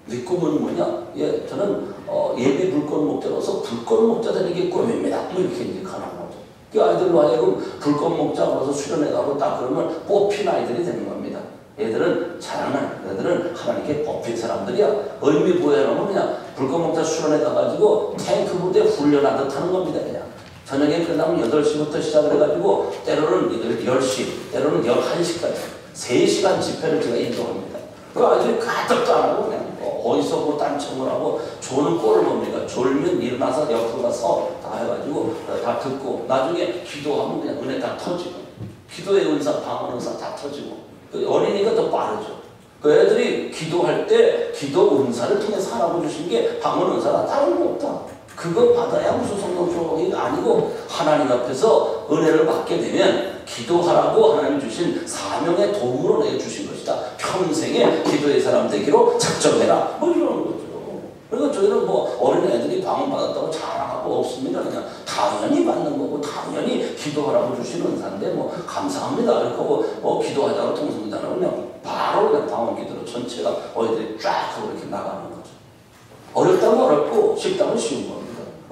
Speaker 1: 네 꿈은 뭐냐? 저는 예배 불꽃 목자로서 불꽃 목자 되는 게 꿈입니다. 뭐 이렇게 이제 가는 거죠. 그 아이들로 하여금 불꽃 목자로서 수련회 가고 딱 그러면 뽑힌 아이들이 되는 겁니다. 얘들은 자랑하는, 얘들은 하나님께 뽑힌 사람들이야. 의미 부여하면 그냥 불꽃 목자 수련회 가가지고 탱크 부대 훈련하듯 하는 겁니다. 그냥. 저녁에 끝나면 8시부터 시작을 해가지고 때로는 10시, 때로는 11시까지 3시간 집회를 제가 인도합니다. 그 아이들이 가득도 안 하고 그냥 어디서 뭐 딴청을 하고 조는 꼴을 봅니다. 졸면 일어나서 옆으로 가서 다 해가지고 다 듣고, 나중에 기도하면 그냥 은혜 다 터지고, 기도의 은사, 방언 은사 다 터지고, 그 어린이가 더 빠르죠. 그 애들이 기도할 때 기도 은사를 통해서 하라고 주신 게 방언 은사가 다른 거 없다. 그거 받아야 무슨 성령 조각이 아니고, 하나님 앞에서 은혜를 받게 되면 기도하라고 하나님 주신 사명의 도움으로 내게 주신 것이다. 평생에 기도의 사람 되기로 작정해라. 뭐 이런 거죠. 그러니까 저희는 뭐 어린애들이 방언 받았다고 자랑하고 없습니다. 그냥 당연히 받는 거고, 당연히 기도하라고 주신 은사인데 뭐 감사합니다. 이렇게 하고 기도하자고 통성기도하는 그냥 바로 그냥 방언 기도로 전체가 어디들이 쫙 하고 이렇게 나가는 거죠. 어렵다면 어렵고 쉽다면 쉬운 겁니다.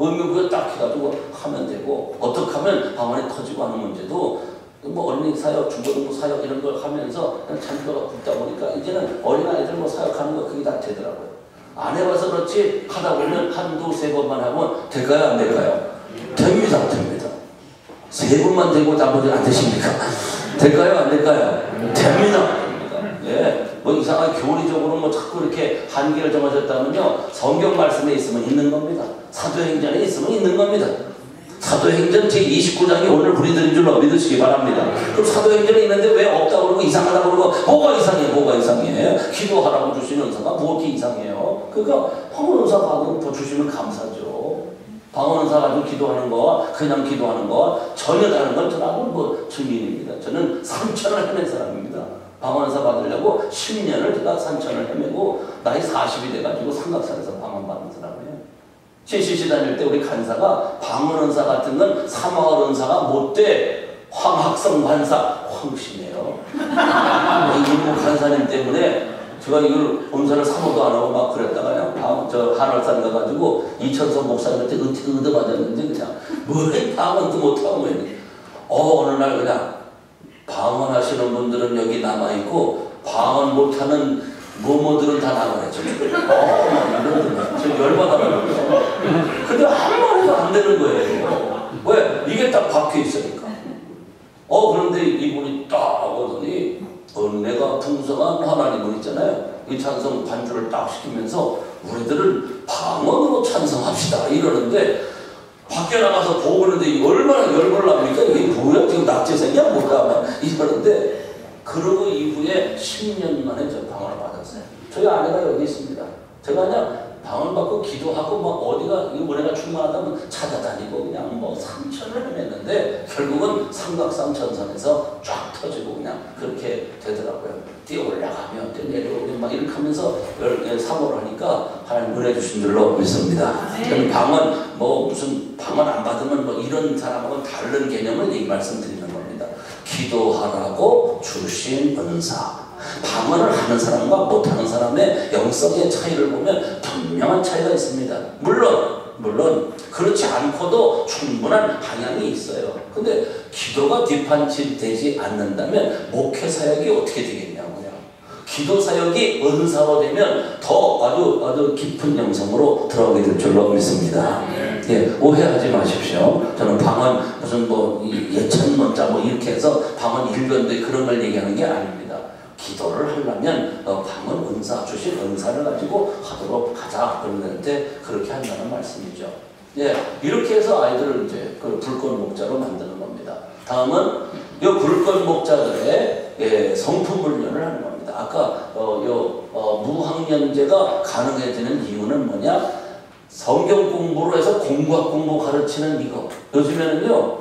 Speaker 1: 의무부여 딱 해가지고 하면 되고, 어떻게 하면 방언이 터지고 하는 문제도 뭐 어린이 사역, 중고등부 사역 이런 걸 하면서 참교가 붙다 보니까 이제는 어린아이들 뭐 사역하는 거 그게 다 되더라고요. 안 해봐서 그렇지 하다 보면 한두 세 번만 하면 될까요? 안 될까요? 됩니다. 됩니다. 세 번만 되고 나머지는 안 되십니까? 될까요? 안 될까요? 됩니다. 예. 뭐 이상하게 교리적으로 뭐 자꾸 이렇게 한계를 정하셨다면요, 성경 말씀에 있으면 있는 겁니다. 사도행전에 있으면 있는 겁니다. 사도행전 제29장이 오늘 우리들인 줄로 믿으시기 바랍니다. 그럼 사도행전에 있는데 왜 없다고 그러고 이상하다고 그러고, 뭐가 이상해? 뭐가 이상해? 기도하라고 주시는 은사가 뭐 이렇게 이상해요? 그러니까 방언 은사 받으면 더 주시면 감사죠. 방언사 가지고 기도하는 거와 그냥 기도하는 거와 전혀 다른 건 저는 뭐 증인입니다. 저는 3천을 헤맨 사람입니다. 방언사 받으려고 10년을 제가 3천을 헤매고 나이 40이 돼가지고 삼각산에서 방언 받는 사람이에요. CCC 다닐 때 우리 간사가 방언은사 같은 건 사마을은사가 못돼. 황학성 간사 황심해요. 이모 간사님 때문에 제가 이걸 은사를 사모도 안 하고 막 그랬다가요. 저 한월산 가가지고 이천성 목사님한테 의도 맞았는데 그냥 뭐 방언도 못하고 어느 날 그냥 방언하시는 분들은 여기 남아있고 방언 못하는 모모들은 다 나가야죠. 저 열받아가지고. 근데 한 마디도 안 되는 거예요. 왜? 이게 딱 박혀 있으니까. 그런데 이분이 딱 오더니 은혜가 풍성한 하나님은 있잖아요. 이 찬송 반주를 딱 시키면서 우리들은 방언으로 찬송합시다 이러는데 밖에 나가서 보고 그러는데 얼마나 열불 납니까? 이게 뭐야? 지금 낙제생이야? 뭐야? 이러는데 그러고 이후에 10년 만에 저 방언을 받았어요. 저희 아내가 여기 있습니다. 제가 그냥 방언 받고 기도하고 막 어디가 이 은혜가 충만하다면 찾아다니고 그냥 뭐 3천을 헤맸는데 결국은 삼각산 전선에서 쫙 터지고 그냥 그렇게 되더라고요. 뛰어 올라가면 뛰어 내려오면 막 이렇게 하면서 사고를 하니까 하나님 은혜 주신 줄로 믿습니다. 저는 방언 뭐 무슨 방언 안 받으면 뭐 이런 사람하고는 다른 개념을 이 말씀드리는 겁니다. 기도하라고 주신 은사. 방언을 하는 사람과 못하는 사람의 영성의 차이를 보면 분명한 차이가 있습니다. 물론 그렇지 않고도 충분한 방향이 있어요. 근데 기도가 뒷받침되지 않는다면 목회 사역이 어떻게 되겠냐고요. 기도 사역이 은사로 되면 더 아주 깊은 영성으로 들어가게 될 줄로 믿습니다. 예, 오해하지 마십시오. 저는 방언 무슨 뭐 예천문자 뭐 이렇게 해서 방언 일변도에 그런 걸 얘기하는 게 아닙니다. 기도를 하려면 방언 은사 주신 은사를 가지고 하도록 하자 그러는데 그렇게 한다는 말씀이죠. 예, 이렇게 해서 아이들을 이제 그 불꽃 목자로 만드는 겁니다. 다음은 이 불꽃 목자들의 성품 훈련을 하는 겁니다. 아까 무학년제가 가능해지는 이유는 뭐냐? 성경 공부로 해서 공부학 공부 가르치는 이거. 요즘에는요.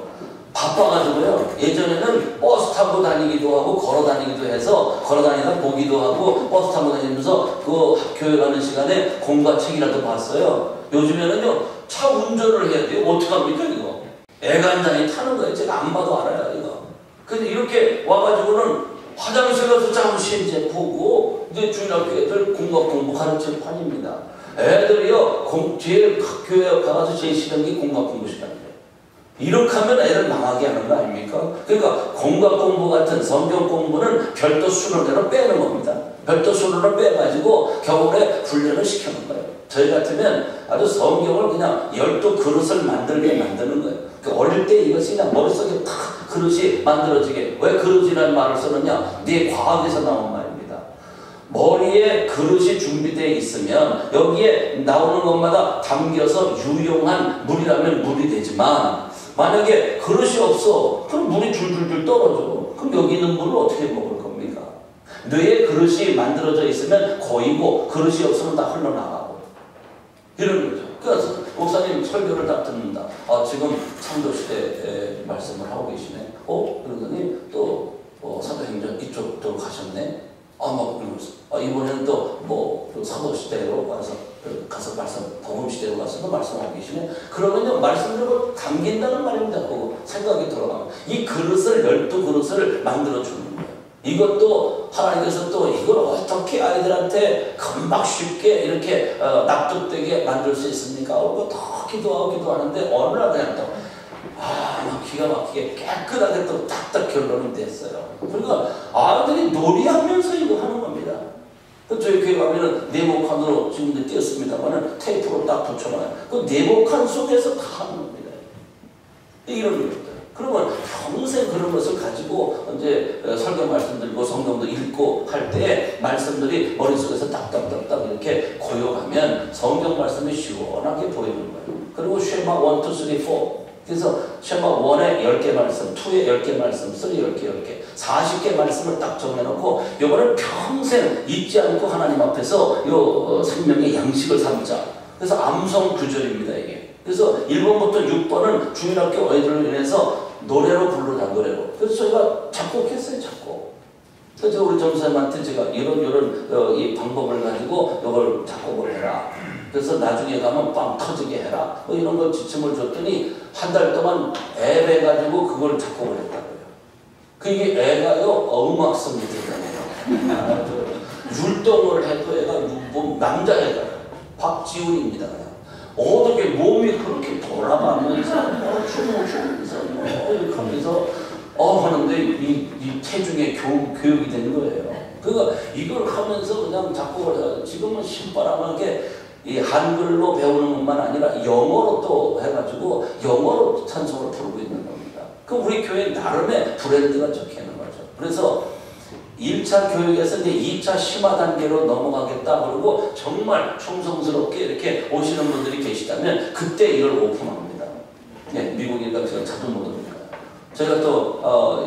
Speaker 1: 바빠가지고요. 예전에는 버스 타고 다니기도 하고 걸어 다니기도 해서 걸어 다니다 보기도 하고 버스 타고 다니면서 그 교회 가는 시간에 공부와 책이라도 봤어요. 요즘에는요. 차 운전을 해야 돼요. 어떡합니까 이거? 애간장이 타는 거예요. 제가 안 봐도 알아요 이거. 근데 이렇게 와가지고는 화장실 가서 잠시 이제 보고 이제 주일학교 애들 공부학 공부 가르치는 판입니다. 애들이요. 제일 교회 가서 제일 싫은 게 공부학 공부 시간이에요. 이렇게 하면 애를 망하게 하는 거 아닙니까? 그러니까 공각 공부 같은 성경 공부는 별도 수련회로 빼는 겁니다. 별도 수련회로 빼가지고 겨울에 훈련을 시키는 거예요. 저희 같으면 아주 성경을 그냥 12그릇을 만들게 만드는 거예요. 그러니까 어릴 때 이것이 그냥 머릿속에 탁 그릇이 만들어지게. 왜 그릇이라는 말을 쓰느냐? 네 과학에서 나온 말입니다. 머리에 그릇이 준비되어 있으면 여기에 나오는 것마다 담겨서 유용한 물이라면 물이 되지만 만약에 그릇이 없어. 그럼 물이 줄줄줄 떨어져. 그럼 여기 있는 물을 어떻게 먹을 겁니까? 뇌에 그릇이 만들어져 있으면 고이고 그릇이 없으면 다 흘러나가고 이런 거죠. 그래서 목사님 설교를 다 듣는다. 지금 창조시대 말씀을 하고 계시네. 그러더니 또 사도행전 이쪽으로 가셨네. 이번에는 또 사도시대로 가서 말씀, 복음시대로 가서도 말씀하고 계시네. 그러면요, 말씀대로 담긴다는 말입니다. 생각이 돌아가면. 이 그릇을, 12그릇을 만들어주는 거예요. 이것도 하나님께서 또 이걸 어떻게 아이들한테 금방 쉽게 이렇게 납득되게 만들 수 있습니까? 더 기도하는데 어느 날 그냥 또 막 기가 막히게 깨끗하게 또 딱딱 결론이 됐어요. 그러니까 아이들이 놀이하면서 이거 하는 겁니다. 저희 교회 가면은 네모칸으로 지금도 띄었습니다만은 테이프로 딱 붙여놔요. 그 네모칸 속에서 다 하는 겁니다. 이런 것들. 그러면 평생 그런 것을 가지고 이제 설교 말씀 들고 성경도 읽고 할 때 말씀들이 머릿속에서 딱딱딱딱 이렇게 고요하면 성경 말씀이 시원하게 보이는 거예요. 그리고 쉐마 1, 2, 3, 4 그래서 쉐마 1에 10개 말씀, 2에 10개 말씀, 3에 10개 40개 말씀을 딱 정해놓고 요거를 평생 잊지 않고 하나님 앞에서 요 생명의 양식을 삼자. 그래서 암송 구절입니다 이게. 그래서 1번부터 6번은 주일학교 아이들을 위해서 노래로 부르자, 노래로. 그래서 저희가 작곡했어요, 작곡. 그래서 우리 점사님한테 제가 이런 이 방법을 가지고 이걸 작곡을 해라. 그래서 나중에 가면 빵 터지게 해라. 뭐 이런 걸 지침을 줬더니 한 달 동안 앱해가지고 그걸 작곡을 했다고요. 그게 애가요, 음악성이 되잖아요. 율동을 해도 애가 뭐 남자애가 박지훈입니다. 그냥. 어떻게 몸이 그렇게 돌아가면서 춤을 추면서 이렇게 하면서 하는데 이 체중에 교육이 된 거예요. 그러니까 이걸 하면서 그냥 작곡을 해요. 지금은 신바람하게 이 한글로 배우는 것만 아니라 영어로 또 해가지고 영어로 찬송을 부르고 있는 겁니다. 그 우리 교회 나름의 브랜드가 적혀 있는 거죠. 그래서 1차 교육에서 이제 2차 심화 단계로 넘어가겠다 그러고 정말 충성스럽게 이렇게 오시는 분들이 계시다면 그때 이걸 오픈합니다. 네, 미국이니까 제가 자주 못 옵니다. 저희가 또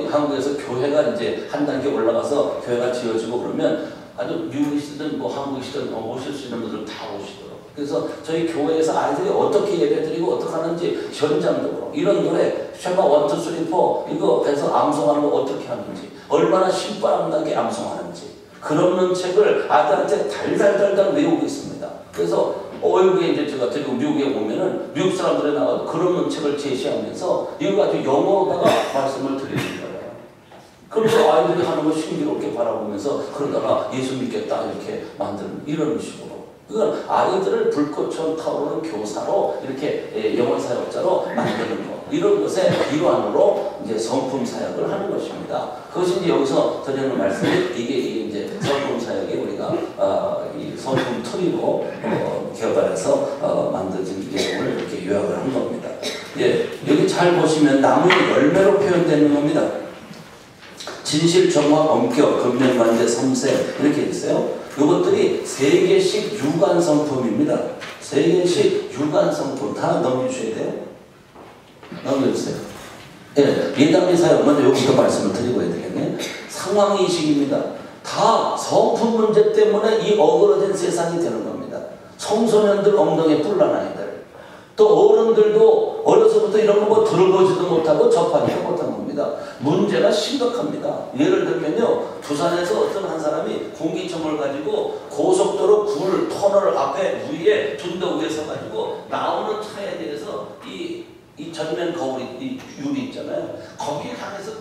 Speaker 1: 한국에서 교회가 이제 한 단계 올라가서 교회가 지어지고 그러면 아주 미국이시든 뭐 한국이시든 오실 수 있는 분들 다 오시더라고요. 그래서 저희 교회에서 아이들이 어떻게 예배드리고 어떻게 하는지 현장적으로 이런 노래 쉐마 1, 2, 3, 4 이거 해서 암송하는 거 어떻게 하는지 얼마나 신바람나게 암송하는지 그런 책을 아들한테 달달달달 외우고 있습니다. 그래서 외국에 이제 제가 데리고 미국에 오면은 미국 사람들이 나와서 그런 책을 제시하면서 이거 아주 영어로다가 말씀을 드리는 거예요. 그래서 아이들이 하는 걸 신비롭게 바라보면서 그러다가 예수 믿겠다 이렇게 만드는 이런 식으로. 그건 아이들을 불꽃처럼 타오르는 교사로 이렇게 영혼 사역자로 만드는 것. 이런 것의 일환으로 이제 성품 사역을 하는 것입니다. 그것이 이제 여기서 드리는 말씀이 이게 이제 성품 사역이 우리가 이 성품 트리로 개발해서 만들어진 내용을 이렇게 요약을 한 겁니다. 예, 여기 잘 보시면 나무의 열매로 표현되는 겁니다. 진실, 정화, 엄격, 근면, 관대, 섬세 이렇게 있어요. 이것들이 3개씩 유관 성품입니다. 3개씩 유관 성품 다 넘겨주셔야 돼요. 넘겨주세요. 예, 예담리 사역 먼저 여기서 말씀을 드리고 해야 되겠네. 상황인식입니다. 다 성품 문제 때문에 이 어그러진 세상이 되는 겁니다. 청소년들 엉덩이에 뿔난 아이들. 또 어른들도 어려서부터 이런 거 뭐 들어보지도 못하고 접하지도 못한 겁니다. 문제가 심각합니다. 예를 들면요, 부산에서 어떤 한 사람이 공기청을 가지고 고속도로 굴 터널 앞에 위에 둔덕 위에 서가지고 나오는 차에 대해서 이 전면 거울이 이 유리 있잖아요. 거기에 향해서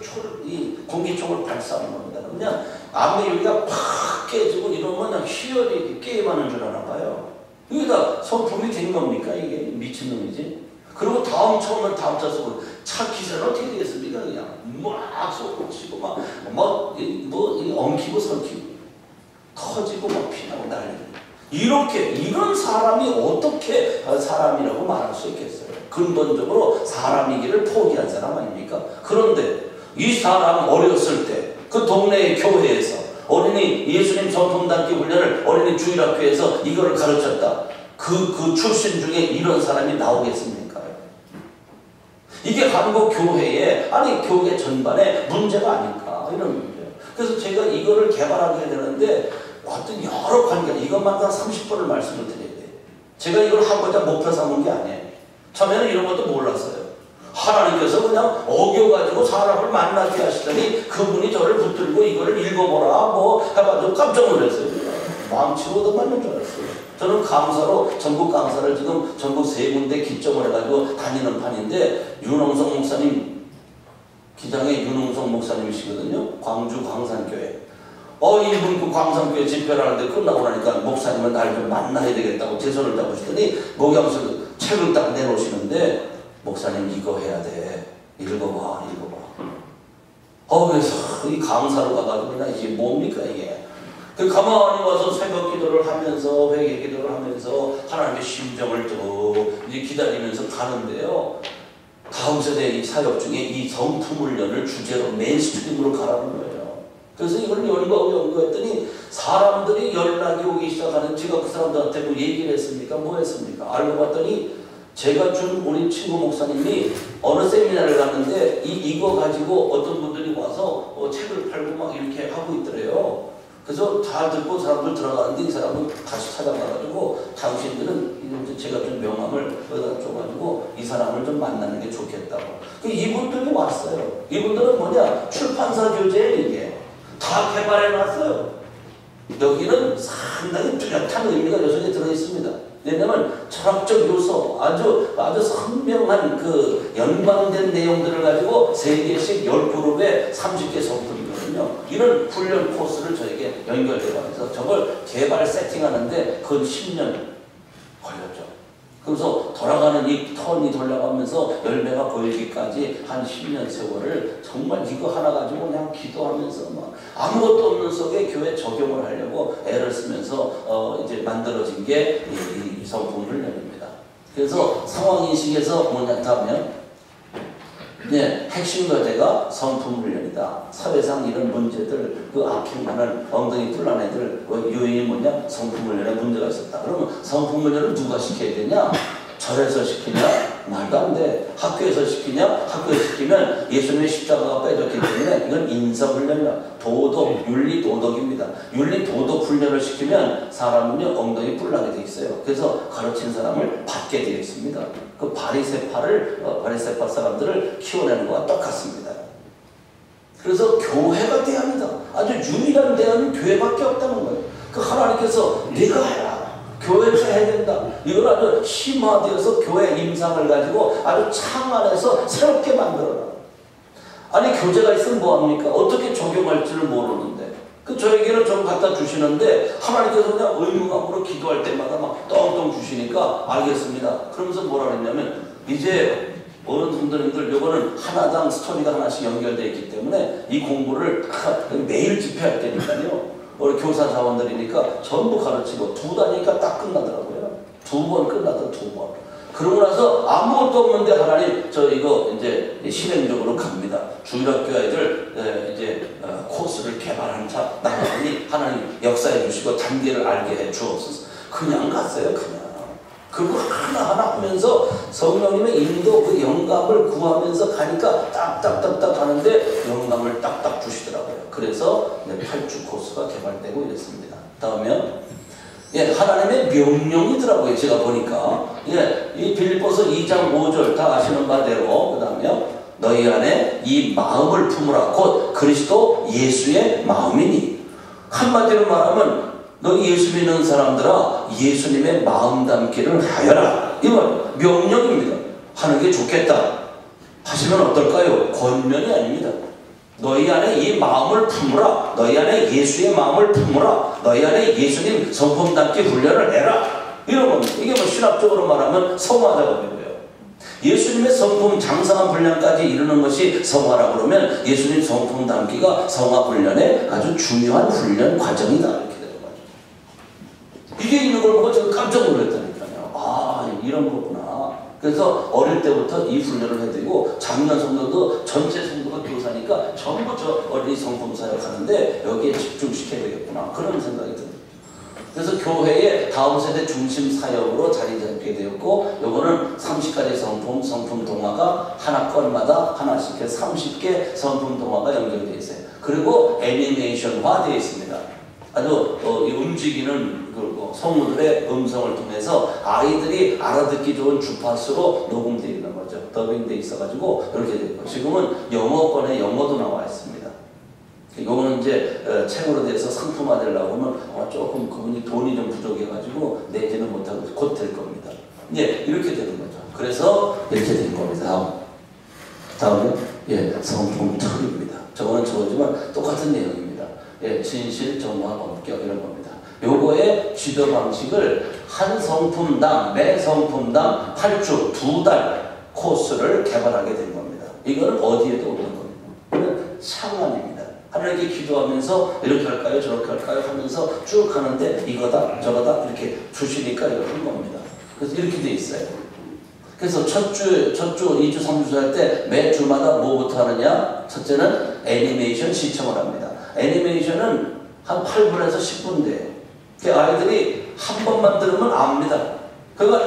Speaker 1: 이 공기총을 발사하는 겁니다. 그냥 안에 여기가 팍 깨지고 이러면 그냥 희열이 게임하는 줄 아나 봐요. 이게 다 성품이 된 겁니까? 이게 미친놈이지. 그리고 다음 차오면 다음 차 쏘고 차 기사는 어떻게 되겠습니까? 그냥 막 쏘고 치고 막 엉키고 설키고 터지고 막 피나고 난리고 이런 사람이 어떻게 사람이라고 말할 수 있겠어요? 근본적으로 사람이기를 포기한 사람 아닙니까? 그런데 이 사람 어렸을 때 그 동네의 교회에서 어린이 예수님 성품 담기 훈련을 어린이 주일학교에서 이거를 가르쳤다. 그 출신 중에 이런 사람이 나오겠습니까? 이게 한국 교회에 아니 교회 전반에 문제가 아닐까 이런 문제예요. 그래서 제가 이거를 개발하게 되는데 어떤 여러 관계 이것만 한 30분을 말씀을 드려야 돼요. 제가 이걸 하고자 목표 삼은 게 아니에요. 처음에는 이런 것도 몰랐어요. 하나님께서 그냥 어겨가지고 사람을 만나게 하시더니 그분이 저를 붙들고 이거를 읽어보라 뭐 해가지고 깜짝 놀랐어요. 망치로도 맞는 줄 알았어요. 저는 강사로 전국 강사를 지금 전국 3군데 기점을 해가지고 다니는 판인데 윤홍성 목사님 기장의 윤홍성 목사님이시거든요. 광주 광산교회. 이분 그 광산교회 집회를 하는데 끝나고 나니까 목사님은 날 좀 만나야 되겠다고 제 손을 잡으시더니 목양서 책을 딱 내놓으시는데 목사님 이거 해야 돼. 읽어봐. 그래서 이 강사로 가가지고 그냥 이게 뭡니까 이게. 가만히 와서 새벽 기도를 하면서 회개 기도를 하면서 하나님의 심정을 또 이제 기다리면서 가는데요. 다음 세대의 사역 중에 이 성품훈련을 주제로 메인스트림으로 가라는 거예요. 그래서 이걸 연구했더니 사람들이 연락이 오기 시작하는 제가 그 사람들한테 뭐 얘기를 했습니까? 뭐 했습니까? 알고 봤더니 제가 준 우리 친구 목사님이 어느 세미나를 갔는데 이거 가지고 어떤 분들이 와서 책을 팔고 막 이렇게 하고 있더래요. 그래서 잘 듣고 사람들 들어가는데 이 사람은 다시 찾아가가지고 당신들은 이제 제가 좀 명함을 여기다 줘가지고 이 사람을 좀 만나는 게 좋겠다고. 이분들이 왔어요. 이분들은 뭐냐? 출판사 교재에 이게 다 개발해놨어요. 여기는 상당히 뚜렷한 의미가 여전히 들어있습니다. 왜냐하면 철학적 요소, 아주 선명한 그 연관된 내용들을 가지고 3개씩 10그룹에 30개 성품이거든요. 이런 훈련 코스를 저에게 연결해가면서 저걸 개발 세팅하는데 거의 10년 걸렸죠. 그래서 돌아가는 이 턴이 돌아가면서 열매가 보이기까지 한 10년 세월을 정말 이거 하나 가지고 그냥 기도하면서 막 아무것도 없는 속에 교회 적용을 하려고 애를 쓰면서 이제 만들어진 게 이 성품 훈련입니다. 그래서 상황인식에서 뭐냐 하면 핵심 과제가 성품 훈련이다. 사회상 이런 문제들, 그 악행만을 엉덩이 뚫는 애들 요인이 뭐냐? 성품 훈련에 문제가 있었다. 그러면 성품 훈련을 누가 시켜야 되냐? 절에서 시키냐? 말도 안 돼. 학교에서 시키냐? 학교에서 시키면 예수님의 십자가가 빼졌기 때문에 이건 인성훈련이야. 도덕, 윤리, 도덕입니다. 윤리, 도덕 훈련을 시키면 사람은요 엉덩이 뿔나게 돼 있어요. 그래서 가르친 사람을 받게 되어 있습니다. 그 바리새파 사람들을 키워내는 것과 똑같습니다. 그래서 교회가 대안이다. 아주 유일한 대안은 교회밖에 없다는 거예요. 그 하나님께서 네가 해라. 교회에서 해야 된다. 이걸 아주 심화되어서 교회 임상을 가지고 아주 창안에서 새롭게 만들어라. 아니 교재가 있으면 뭐합니까? 어떻게 적용할지를 모르는데 저에게는 좀 갖다 주시는데 하나님께서 그냥 의무감으로 기도할 때마다 막 떵떵 주시니까 알겠습니다. 그러면서 뭐라 그랬냐면 이제 어른분들님들 요거는 하나당 스토리가 하나씩 연결되어 있기 때문에 이 공부를 매일 집회할 때니까요. 우리 교사 자원들이니까 전부 가르치고 2단이니까 딱 끝나더라고요. 2번 끝나더 2번. 그러고 나서 아무것도 없는데 하나님 저 이거 이제 실행적으로 갑니다. 주일학교 애들 이제 코스를 개발한 차 나가니 하나님 역사해 주시고 단계를 알게 해 주옵소서. 그냥 갔어요. 그냥. 그거 하나하나 하면서 성령님의 인도 그 영감을 구하면서 가니까 딱딱딱딱 하는데 영감을 딱딱 주시더라고요. 그래서 8주 코스가 개발되고 이랬습니다. 다음에 하나님의 명령이더라고요. 제가 보니까 이 빌립보서 2장 5절 다 아시는 바대로 그 다음에 너희 안에 이 마음을 품으라 곧 그리스도 예수의 마음이니 한마디로 말하면 너희 예수 믿는 사람들아 예수님의 마음 담기를 하여라. 이건 명령입니다. 하는 게 좋겠다. 하시면 어떨까요? 권면이 아닙니다. 너희 안에 이 마음을 품으라. 너희 안에 예수의 마음을 품으라. 너희 안에 예수님 성품 담기 훈련을 해라. 이런 겁니다. 이게 뭐 신학적으로 말하면 성화 작업이고요. 예수님의 성품 장성한 훈련까지 이루는 것이 성화라고 그러면 예수님 성품 담기가 성화 훈련의 아주 중요한 훈련 과정이다. 이렇게 되는 거죠. 이게 있는 걸 보고 제가 깜짝 놀랐다니까요. 아, 이런 거구나. 그래서 어릴 때부터 이 훈련을 해드리고 작년 성도도 전체 성도가 교사니까 전부 저 어린이 성품 사역하는데 여기에 집중시켜야 되겠구나. 그런 생각이 듭니다. 그래서 교회의 다음 세대 중심 사역으로 자리 잡게 되었고 요거는 30가지 성품 동화가 하나 건마다 하나씩 해서 30개 성품 동화가 연결되어 있어요. 그리고 애니메이션화 되어 있습니다. 아주 움직이는 성우들의 음성을 통해서 아이들이 알아듣기 좋은 주파수로 녹음되어 있는 거죠. 더빙되어 있어가지고 이렇게 되고 지금은 영어권에 영어도 나와 있습니다. 이거는 이제 책으로 돼서 상품화되려고 하면 조금 그분이 돈이 좀 부족해가지고 내지는 못하고 곧 될 겁니다. 이렇게 되는 거죠. 그래서 이렇게 된 겁니다. 다음에 성품 틀입니다. 저거는 저거지만 똑같은 내용입니다. 진실, 정화, 원격 이런 겁니다. 요거의 지도 방식을 한 성품당, 매 성품당 8주, 2달 코스를 개발하게 된 겁니다. 이거는 어디에도 없는 겁니다. 이건 창안입니다. 하나님께 기도하면서 이렇게 할까요? 저렇게 할까요? 하면서 쭉 하는데 이거다, 저거다 이렇게 주시니까 이거 한 겁니다. 그래서 이렇게 돼 있어요. 그래서 첫 주, 2주, 3주 할 때 매 주마다 뭐부터 하느냐? 첫째는 애니메이션 시청을 합니다. 애니메이션은 한 8분에서 10분 돼요. 아이들이 한 번만 들으면 압니다. 그걸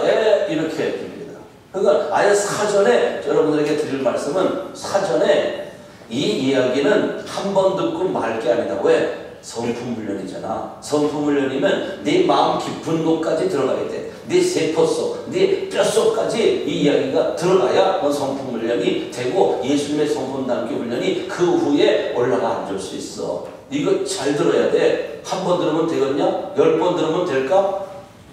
Speaker 1: 이렇게 해줍니다. 그러니까 아예 사전에 여러분들에게 드릴 말씀은 사전에 이 이야기는 한 번 듣고 말 게 아니다. 왜? 성품 훈련이잖아. 성품 훈련이면 네 마음 깊은 곳까지 들어가야 돼. 네 세포 속, 네 뼛속까지 이 이야기가 들어가야 성품 훈련이 되고 예수님의 성품 담기 훈련이 그 후에 올라가 앉을 수 있어. 이거 잘 들어야 돼. 한 번 들으면 되겠냐? 10번 들으면 될까?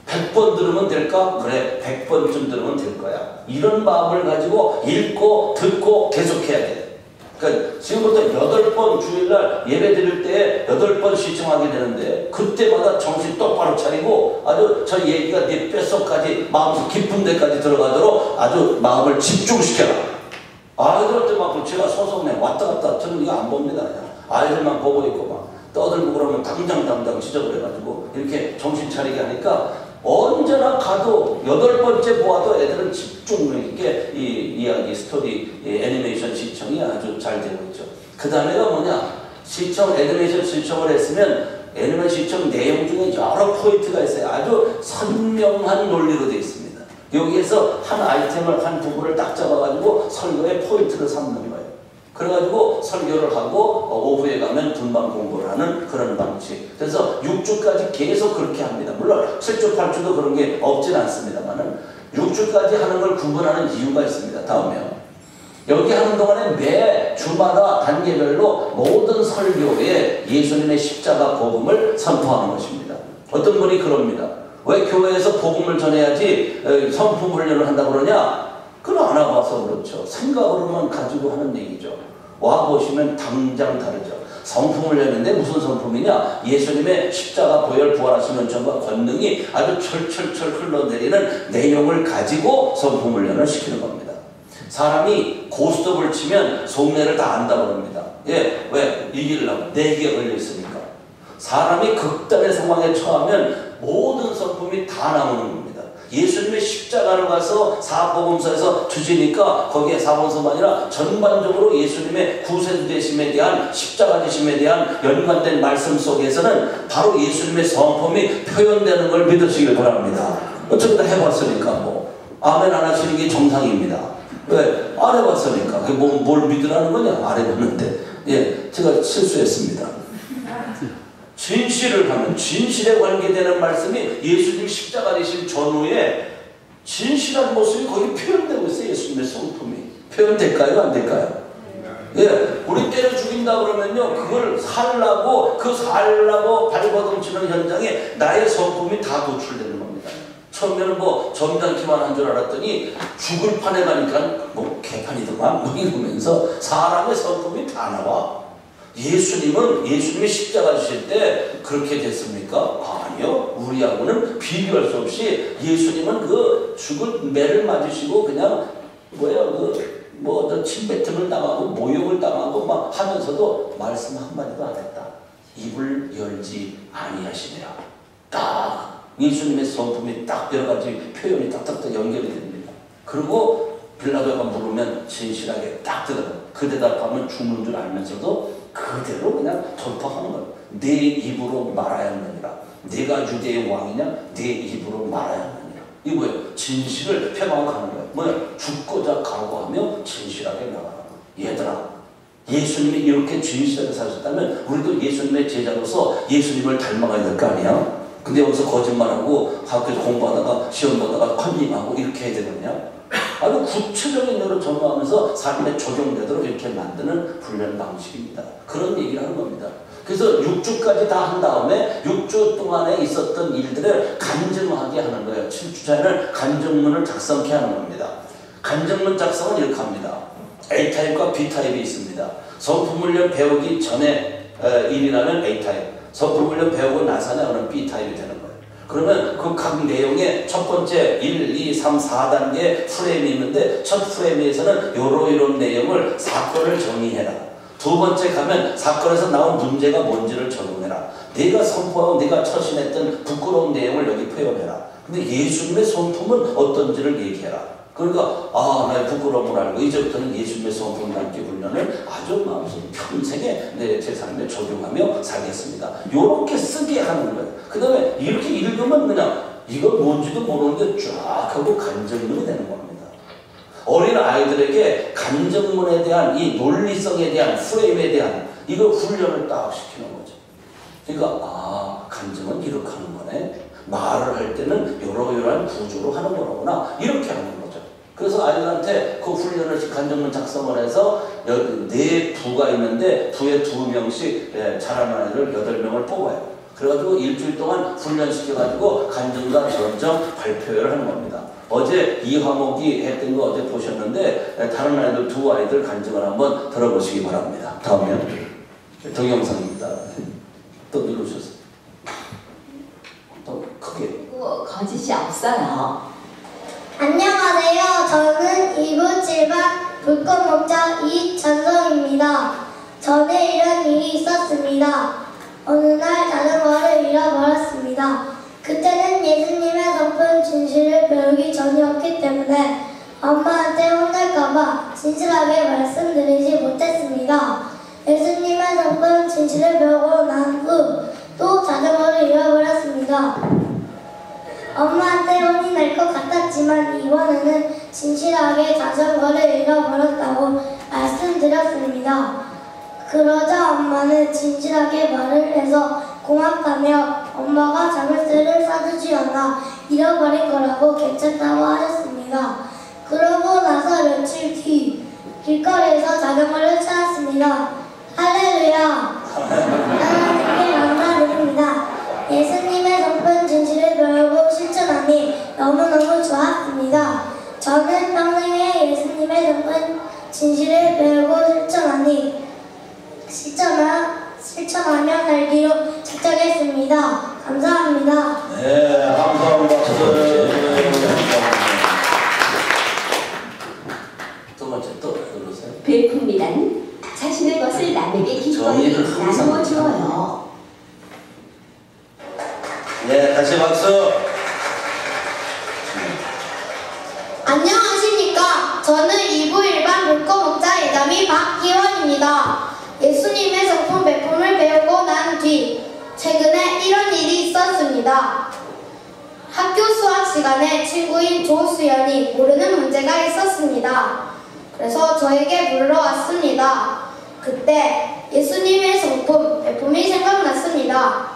Speaker 1: 100번 들으면 될까? 그래, 100번쯤 들으면 될 거야. 이런 마음을 가지고 읽고 듣고 계속해야 돼. 그러니까 지금부터 8번 주일날 예배 드릴 때 8번 시청하게 되는데 그때마다 정신 똑바로 차리고 아주 저 얘기가 네 뼛속까지 마음속 깊은 데까지 들어가도록 아주 마음을 집중시켜라. 아이들한테 막 제가 소송내 왔다 갔다 저는 이거 안 봅니다. 그냥 아이들만 보고 있고 막 떠들고 그러면 당장 지저분해가지고 이렇게 정신 차리게 하니까 언제나 가도 8번째 보아도 애들은 집중력 있게 이 이야기 스토리 애니메이션 시청이 아주 잘 되고 있죠. 그 다음에가 뭐냐, 시청 애니메이션 시청을 했으면 애니메이션 시청 내용 중에 여러 포인트가 있어요. 아주 선명한 논리로 되어 있습니다. 여기에서 한 아이템을 한 부분을 딱 잡아가지고 설교의 포인트를 삼는 거예요. 그래가지고 설교를 하고 오후에 가면 분방 공부를 하는 그런 방식. 그래서 6주까지 계속 그렇게 합니다. 물론 7주, 8주도 그런 게 없진 않습니다만은 6주까지 하는 걸 구분하는 이유가 있습니다. 다음에요. 여기 하는 동안에 매 주마다 단계별로 모든 설교에 예수님의 십자가 복음을 선포하는 것입니다. 어떤 분이 그럽니다. 왜 교회에서 복음을 전해야지 성품 훈련을 한다고 그러냐? 그건 안 와봐서 그렇죠. 생각으로만 가지고 하는 얘기죠. 와보시면 당장 다르죠. 성품을 내는데 무슨 성품이냐? 예수님의 십자가 보혈 부활하신 은총과 권능이 아주 철철철 흘러내리는 내용을 가지고 성품을 연을 시키는 겁니다. 사람이 고스톱을 치면 속내를 다 안다고 합니다. 예, 왜? 이기려고 내기가 걸려있으니까. 사람이 극단의 상황에 처하면 모든 성품이 다 나오는 겁니다. 예수님의 십자가로 가서 사복음서에서 주시니까 거기에 사복음서가 아니라 전반적으로 예수님의 구세주되심에 대한 십자가 지심에 대한 연관된 말씀 속에서는 바로 예수님의 성품이 표현되는 걸 믿으시길 바랍니다. 어차피 다 해봤으니까 뭐 아멘 안 하시는 게 정상입니다. 왜? 안 해봤으니까. 뭘 믿으라는 거냐? 안 해봤는데. 예, 제가 실수했습니다. 진실을 하면 진실에 관계되는 말씀이 예수님 십자가 되신 전후에 진실한 모습이 거기 표현되고 있어요. 예수님의 성품이. 표현될까요? 안 될까요? 예, 우리 때려 죽인다 그러면요, 그걸 살라고, 그 살라고 발버둥치는 현장에 나의 성품이 다 노출되는 겁니다. 처음에는 뭐 점잖기만 한 줄 알았더니 죽을 판에 가니까 뭐 개판이더만 뭐 이러면서 사람의 성품이 다 나와. 예수님은 예수님이 십자가 주실 때 그렇게 됐습니까? 아니요. 우리하고는 비교할 수 없이 예수님은 그 죽을 매를 맞으시고 그냥 침뱉음을 당하고 모욕을 당하고 막 하면서도 말씀 한마디도 안 했다. 입을 열지 아니하시니라. 딱 예수님의 성품이 딱 여러 가지 표현이 딱딱딱 연결이 됩니다. 그리고 빌라도가 물으면 진실하게 딱 들어가. 그 대답하면 죽는 줄 알면서도 그대로 그냥 돌파하는 거예요. 내 입으로 말아야 하느니라. 내가 유대의 왕이냐? 내 입으로 말아야 하느니라. 이거 뭐예요? 진실을 펴나가는 거예요. 뭐야? 죽고자 각오하며 진실하게 나가라. 얘들아, 예수님이 이렇게 진실하게 사셨다면 우리도 예수님의 제자로서 예수님을 닮아가야 될 거 아니야? 근데 여기서 거짓말하고 학교에서 공부하다가 시험 보다가 컨닝하고 이렇게 해야 되느냐? 아주 구체적인 예로 전망하면서 삶에 적용되도록 이렇게 만드는 훈련 방식입니다. 그런 얘기를 하는 겁니다. 그래서 6주까지 다 한 다음에 6주 동안에 있었던 일들을 간증하게 하는 거예요. 7주차에는 간증문을 작성케 하는 겁니다. 간증문 작성은 이렇게 합니다. A타입과 B타입이 있습니다. 성품훈련 배우기 전에 일이라면 A타입, 성품훈련 배우고 나서는 B타입이 되는 거예요. 그러면 그 각 내용에 첫 번째 1, 2, 3, 4단계 프레임이 있는데 첫 프레임에서는 요런 내용을 사건을 정의해라. 두 번째 가면 사건에서 나온 문제가 뭔지를 적용해라. 내가 선포하고 내가 처신했던 부끄러운 내용을 여기 표현해라. 근데 예수님의 성품은 어떤지를 얘기해라. 그러니까 나의 부끄러움을 알고 이제부터는 예수님의 성품 담기 훈련을 아주 마음속에 평생에 제 삶에 적용하며 살겠습니다. 이렇게 쓰게 하는 거예요. 그 다음에 이렇게 읽으면 그냥 이거 뭔지도 모르는데 쫙 하고 간증문이 되는 겁니다. 어린 아이들에게 간증문에 대한 이 논리성에 대한 프레임에 대한 이거 훈련을 딱 시키는 거죠. 그러니까 간증은 이렇게 하는 거네. 말을 할 때는 이러이러한 구조로 하는 거구나. 이렇게 하는 거죠. 그래서 아이들한테 그 훈련을 간증문 작성을 해서 4부가 있는데 부에 2명씩 잘하는 아이들 8명을 뽑아요. 그래가지고 일주일 동안 훈련시켜가지고 간증과 전정 발표회를 하는 겁니다. 어제 이 화목이 했던 거 어제 보셨는데 다른 아이들 2아이들 간증을 한번 들어보시기 바랍니다. 다음에 동영상입니다. 또 누르셨어요. 또 크게.
Speaker 2: 거짓이 없어요.
Speaker 3: 안녕하세요. 저는 2부 7반 불꽃목자 이찬성입니다. 전에 이런 일이 있었습니다. 어느 날 자전거를 잃어버렸습니다. 그때는 예수님의 성품 진실을 배우기 전이었기 때문에 엄마한테 혼날까봐 진실하게 말씀드리지 못했습니다. 예수님의 성품 진실을 배우고 난 후 또 자전거를 잃어버렸습니다. 엄마한테 혼이 날 것 같았지만 이번에는 진실하게 자전거를 잃어버렸다고 말씀드렸습니다. 그러자 엄마는 진실하게 말을 해서 고맙다며 엄마가 자물쇠를 사주지 않아 잃어버린 거라고 괜찮다고 하셨습니다. 그러고 나서 며칠 뒤 길거리에서 자전거를 찾았습니다. 할렐루야! 하나님께 감사드립니다. 예수님의 성품 진실을 배우고 실천하니 너무너무 좋았습니다. 저는 평생에 예수님의 성품 진실을 배우고 실천하며 살기로 작정했습니다. 감사합니다.
Speaker 1: 네, 감사합니다. 두 번째 또 누르세요.
Speaker 2: 베풉니다는 자신의 것을 남에게 기꺼이 나누어 주어요.
Speaker 1: 네, 다시 박수.
Speaker 3: 안녕하십니까. 저는 2부 1반 불꽃목자 예담이 박희원입니다. 예수님의 성품 배품을 배우고 난 뒤 최근에 이런 일이 있었습니다. 학교 수학 시간에 친구인 조수연이 모르는 문제가 있었습니다. 그래서 저에게 물어왔습니다. 그때 예수님의 성품 배품이 생각났습니다.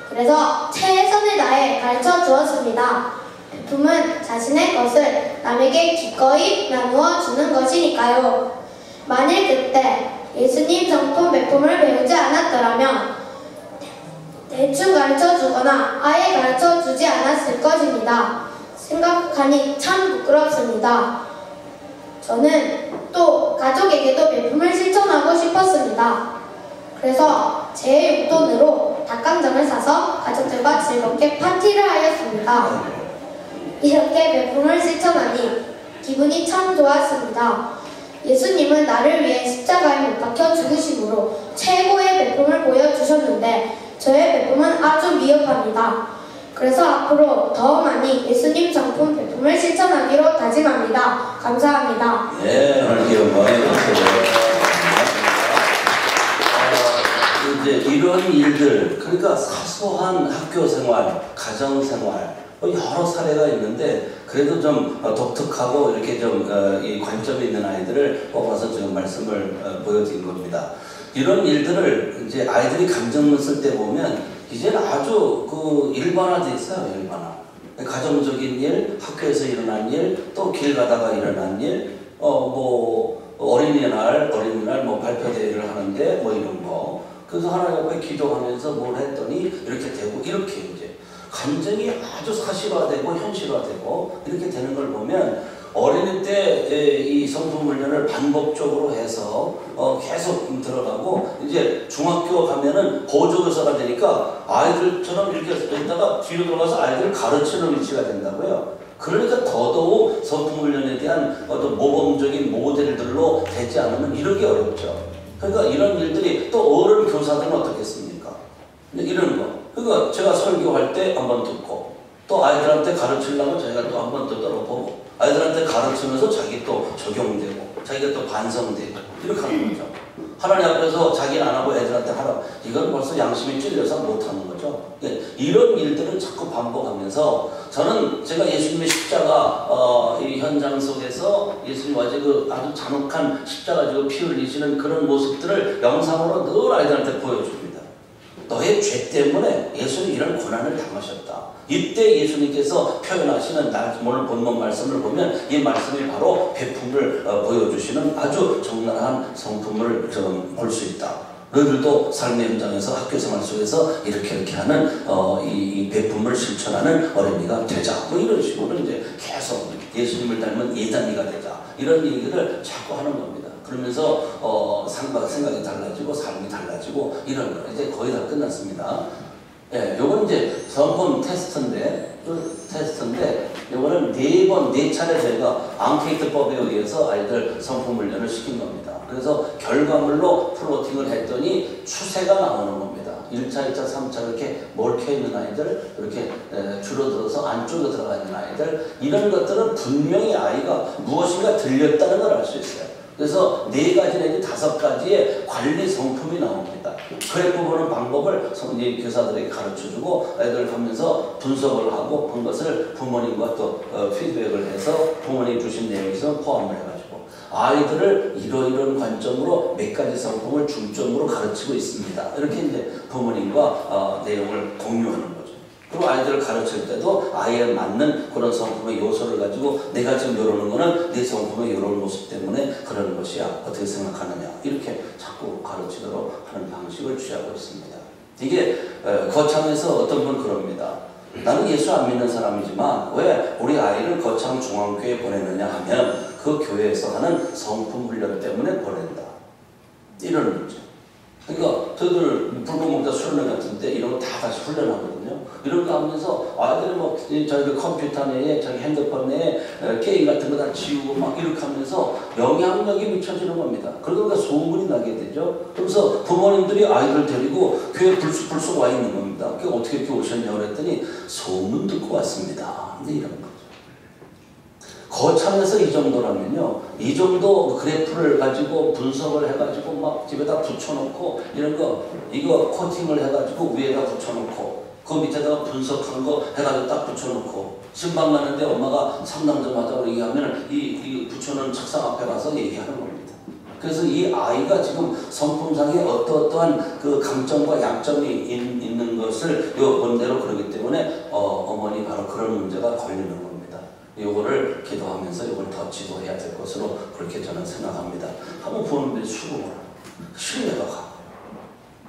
Speaker 3: 그래서 최선을 다해 가르쳐 주었습니다. 배품은 자신의 것을 남에게 기꺼이 나누어 주는 것이니까요. 만일 그때 예수님 성품 배품을 배우지 않았더라면 대충 가르쳐 주거나 아예 가르쳐 주지 않았을 것입니다. 생각하니 참 부끄럽습니다. 저는 또 가족에게도 배품을 실천하고 싶었습니다. 그래서 제 용돈으로 닭강정을 사서 가족들과 즐겁게 파티를 하였습니다. 이렇게 배품을 실천하니 기분이 참 좋았습니다. 예수님은 나를 위해 십자가에 못 박혀 죽으심으로 최고의 배품을 보여주셨는데 저의 배품은 아주 미흡합니다. 그래서 앞으로 더 많이 예수님 성품 배품을 실천하기로 다짐합니다. 감사합니다.
Speaker 1: 네, 할게요. 이제 이런 일들, 그러니까 사소한 학교 생활, 가정 생활, 여러 사례가 있는데 그래도 좀 독특하고 이렇게 좀 이 관점이 있는 아이들을 뽑아서 지금 말씀을 보여드린 겁니다. 이런 일들을 이제 아이들이 감정문 쓸 때 보면 이제는 아주 일반화돼 있어요. 일반화. 가정적인 일, 학교에서 일어난 일, 또 길 가다가 일어난 일, 어린이날 뭐 발표 대회를 하는데 뭐 이런 거. 그래서 하나님 앞에 기도하면서 뭘 했더니 이렇게 되고 이렇게 이제 감정이 아주 사실화되고 현실화되고 이렇게 되는 걸 보면 어린이 때 이 성품 훈련을 반복적으로 해서 계속 들어가고 이제 중학교 가면은 보조교사가 되니까 아이들처럼 이렇게 있다가 뒤로 돌아가서 아이들을 가르치는 위치가 된다고요. 그러니까 더더욱 성품 훈련에 대한 어떤 모범적인 모델들로 되지 않으면 이러기 어렵죠. 그러니까 이런 일들이 또 어른 교사들은 어떻겠습니까? 이런 거. 그러니까 제가 설교할 때 한번 듣고 또 아이들한테 가르치려면 자기가 또 한 번 더 들어보고 아이들한테 가르치면서 자기 또 적용되고 자기가 또 반성되고 이렇게 하는 거죠. 하나님 앞에서 자기는 안 하고 애들한테 하라. 이건 벌써 양심이 찔려서 못하는 거죠. 이런 일들은 자꾸 반복하면서 저는 제가 예수님의 십자가 이 현장 속에서 예수님 아주 아주 잔혹한 십자가 지고 피 흘리시는 그런 모습들을 영상으로 늘 아이들한테 보여줍니다. 너의 죄 때문에 예수님 이런 고난을 당하셨다. 이때 예수님께서 표현하시는 오늘 본문 말씀을 보면 이 말씀이 바로 베품을 보여주시는 아주 적나라한 성품을 볼 수 있다. 너희들도 삶의 현장에서 학교 생활 속에서 이렇게 하는 이 베품을 실천하는 어린이가 되자. 뭐 이런 식으로 이제 계속 예수님을 닮은 예단이가 되자. 이런 얘기를 자꾸 하는 겁니다. 그러면서 생각이 달라지고 삶이 달라지고 이런 거 이제 거의 다 끝났습니다. 예, 요건 이제 성품 테스트인데 요거는 4차례 저희가 앙케이트법에 의해서 아이들 성품 훈련을 시킨 겁니다. 그래서 결과물로 플로팅을 했더니 추세가 나오는 겁니다. 1차, 2차, 3차 이렇게 몰켜 있는 아이들, 이렇게 줄어들어서 안쪽에 들어가 있는 아이들, 이런 것들은 분명히 아이가 무엇인가 들렸다는 걸 알 수 있어요. 그래서 4가지 내지 5가지의 관리 성품이 나옵니다. 그래프 보는 방법을 교사들에게 가르쳐주고 애들 하면서 분석을 하고 한 것을 부모님과 또 피드백을 해서 부모님 주신 내용에서 포함을 해가지고 아이들을 이러이러한 관점으로 몇 가지 성품을 중점으로 가르치고 있습니다. 이렇게 이제 부모님과 내용을 공유하는 거죠. 그리고 아이들을 가르칠 때도 아이에 맞는 그런 성품의 요소를 가지고 내가 지금 이러는 거는 네 성품의 이런 모습 때문에 그러는 것이야. 어떻게 생각하느냐. 이렇게 자꾸 가르치도록 하는 방식을 취하고 있습니다. 이게 거창에서 어떤 분 그럽니다. 나는 예수 안 믿는 사람이지만 왜 우리 아이를 거창 중앙교회에 보내느냐 하면 그 교회에서 하는 성품 훈련 때문에 보낸다. 이러는 거죠. 그러니까 저희들 불공목자 수련회 같은데 이런 거 다 다시 훈련하거든요. 이런 거 하면서 아이들이 뭐 자기 컴퓨터 내에 자기 핸드폰 내에 게임 같은 거 다 지우고 막 이렇게 하면서 영향력이 미쳐지는 겁니다. 그러니까 소문이 나게 되죠. 그래서 부모님들이 아이들 데리고 교회 불쑥 와 있는 겁니다. 그게 어떻게 이렇게 오셨냐고 그랬더니 소문 듣고 왔습니다. 근데 이런 거. 거창에서 이 정도라면요, 이 정도 그래프를 가지고 분석을 해가지고 막 집에다 붙여놓고 이런 거, 이거 코팅을 해가지고 위에다 붙여놓고 그 밑에다가 분석한 거 해가지고 딱 붙여놓고 신방 가는데 엄마가 상담 좀 하자고 얘기하면 이 붙여놓은 책상 앞에 가서 얘기하는 겁니다. 그래서 이 아이가 지금 성품상에 어떠한 그 강점과 약점이 있는 것을 요 본대로 그러기 때문에 어머니 바로 그런 문제가 걸리는 겁니다. 요거를 기도하면서 요걸 더 지도해야 될 것으로 그렇게 저는 생각합니다. 한번 부모님들이 수긍을 하고 신뢰가 가고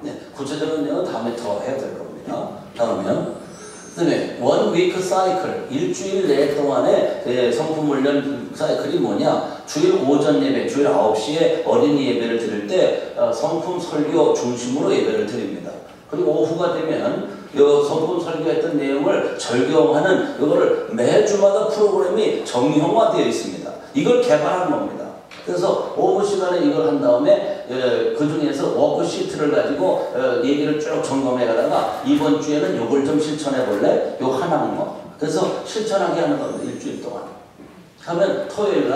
Speaker 1: 네, 구체적인 내용은 다음에 더 해야 될 겁니다. 그다음에 원 위크 사이클 일주일 내 동안의 성품 훈련 사이클이 뭐냐? 주일 오전 예배, 주일 9시에 어린이 예배를 드릴 때 성품 설교 중심으로 예배를 드립니다. 그리고 오후가 되면 성품 설교했던 내용을 적용하는 이거를 매주마다 프로그램이 정형화되어 있습니다. 이걸 개발한 겁니다. 그래서 오후 시간에 이걸 한 다음에 그 중에서 워크시트를 가지고 얘기를 쭉 점검해 가다가 이번 주에는 이걸 좀 실천해 볼래? 요 하나는 거. 그래서 실천하게 하는 겁니다. 일주일 동안. 하면 토요일